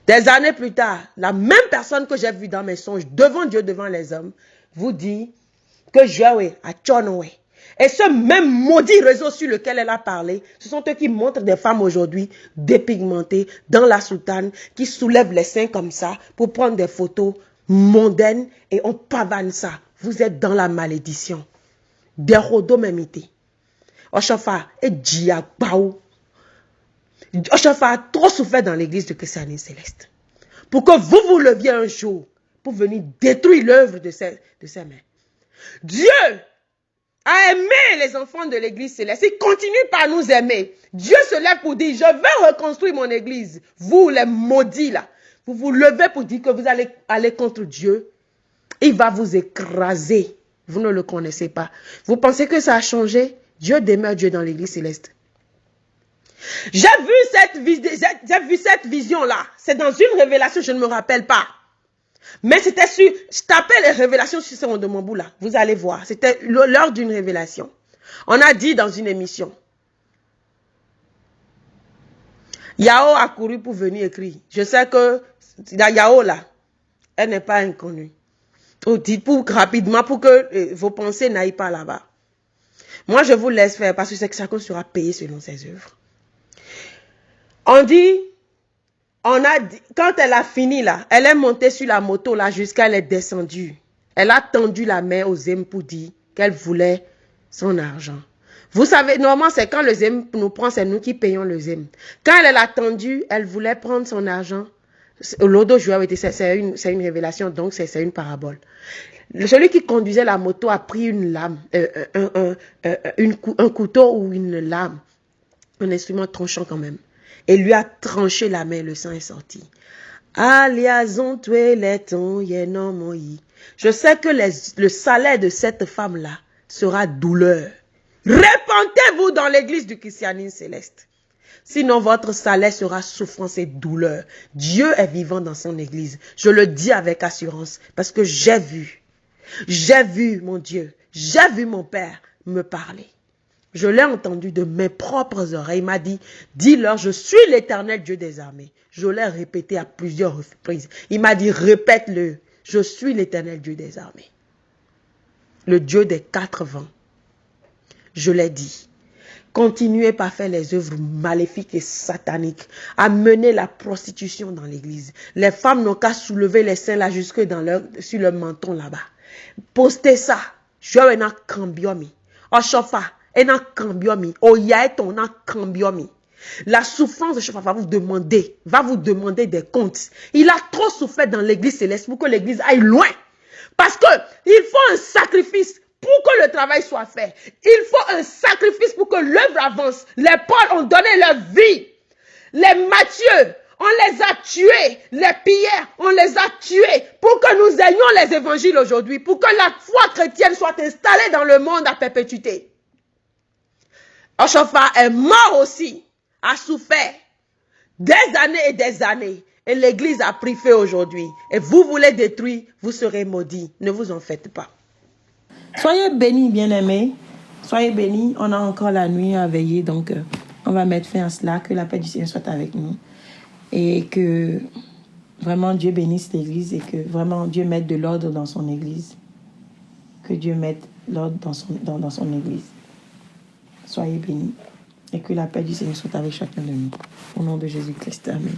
Des années plus tard, la même personne que j'ai vue dans mes songes, devant Dieu, devant les hommes, vous dit que Joël a Tchonoué. Et ce même maudit réseau sur lequel elle a parlé, ce sont eux qui montrent des femmes aujourd'hui dépigmentées dans la soutane, qui soulèvent les seins comme ça pour prendre des photos mondaines et on pavane ça. Vous êtes dans la malédiction. Des rodos m'imités. Oshofa et Djiabaou. Oshofa a trop souffert dans l'église de Christianisme Céleste. Pour que vous leviez un jour pour venir détruire l'œuvre de ses mains. Dieu a aimé les enfants de l'église céleste. Il continue par nous aimer. Dieu se lève pour dire, je vais reconstruire mon église. Vous les maudits là, vous vous levez pour dire que vous allez aller contre Dieu. Il va vous écraser. Vous ne le connaissez pas. Vous pensez que ça a changé? Dieu demeure Dieu dans l'église céleste. J'ai vu cette vision-là. C'est dans une révélation, je ne me rappelle pas. Mais c'était sur, je tapais les révélations sur ce de mon bout là. Vous allez voir. C'était l'heure d'une révélation. On a dit dans une émission. Yao a couru pour venir écrire. Je sais que Yao là, elle n'est pas inconnue. Dites pour rapidement pour que vos pensées n'aillent pas là-bas. Moi, je vous laisse faire parce que c'est que chacun sera payé selon ses œuvres. On dit, quand elle a fini là, elle est montée sur la moto là jusqu'à elle est descendue. Elle a tendu la main au Zem pour dire qu'elle voulait son argent. Vous savez, normalement, c'est quand le Zem nous prend, c'est nous qui payons le Zem. Quand elle a tendu, elle voulait prendre son argent. L'Odo Joao, c'est une révélation, donc c'est une parabole. Celui qui conduisait la moto a pris une lame, un couteau ou une lame, un instrument tranchant quand même, et lui a tranché la main, le sang est sorti. Je sais que le salaire de cette femme-là sera douleur. Répentez-vous dans l'église du christianisme céleste. Sinon, votre salaire sera souffrance et douleur. Dieu est vivant dans son église. Je le dis avec assurance parce que j'ai vu mon Dieu, j'ai vu mon Père me parler. Je l'ai entendu de mes propres oreilles. Il m'a dit, dis-leur, je suis l'Éternel Dieu des armées. Je l'ai répété à plusieurs reprises. Il m'a dit, répète-le, je suis l'Éternel Dieu des armées. Le Dieu des 4 vents. Je l'ai dit. Continuez par faire les œuvres maléfiques et sataniques, à mener la prostitution dans l'église. Les femmes n'ont qu'à soulever les seins là jusque sur leur menton là-bas. Postez ça. Je vais en cambiomi. Oshofa, en cambiomi. Oyaeton en cambiomi. La souffrance de Chauffard va vous demander des comptes. Il a trop souffert dans l'église céleste pour que l'église aille loin. Parce que il faut un sacrifice pour que le travail soit fait. Il faut un sacrifice pour que l'œuvre avance. Les Paul ont donné leur vie. Les Matthieu, on les a tués. Les Pierre, on les a tués pour que nous ayons les évangiles aujourd'hui, pour que la foi chrétienne soit installée dans le monde à perpétuité. Chauffard est mort aussi, a souffert des années et des années. Et l'église a pris feu aujourd'hui. Et vous voulez détruire, vous serez maudits. Ne vous en faites pas. Soyez bénis, bien-aimés. Soyez bénis. On a encore la nuit à veiller. Donc, on va mettre fin à cela. Que la paix du Seigneur soit avec nous. Et que vraiment Dieu bénisse l'église. Et que vraiment Dieu mette de l'ordre dans son église. Que Dieu mette l'ordre dans son église. Soyez bénis. Et que la paix du Seigneur soit avec chacun de nous. Au nom de Jésus-Christ. Amen.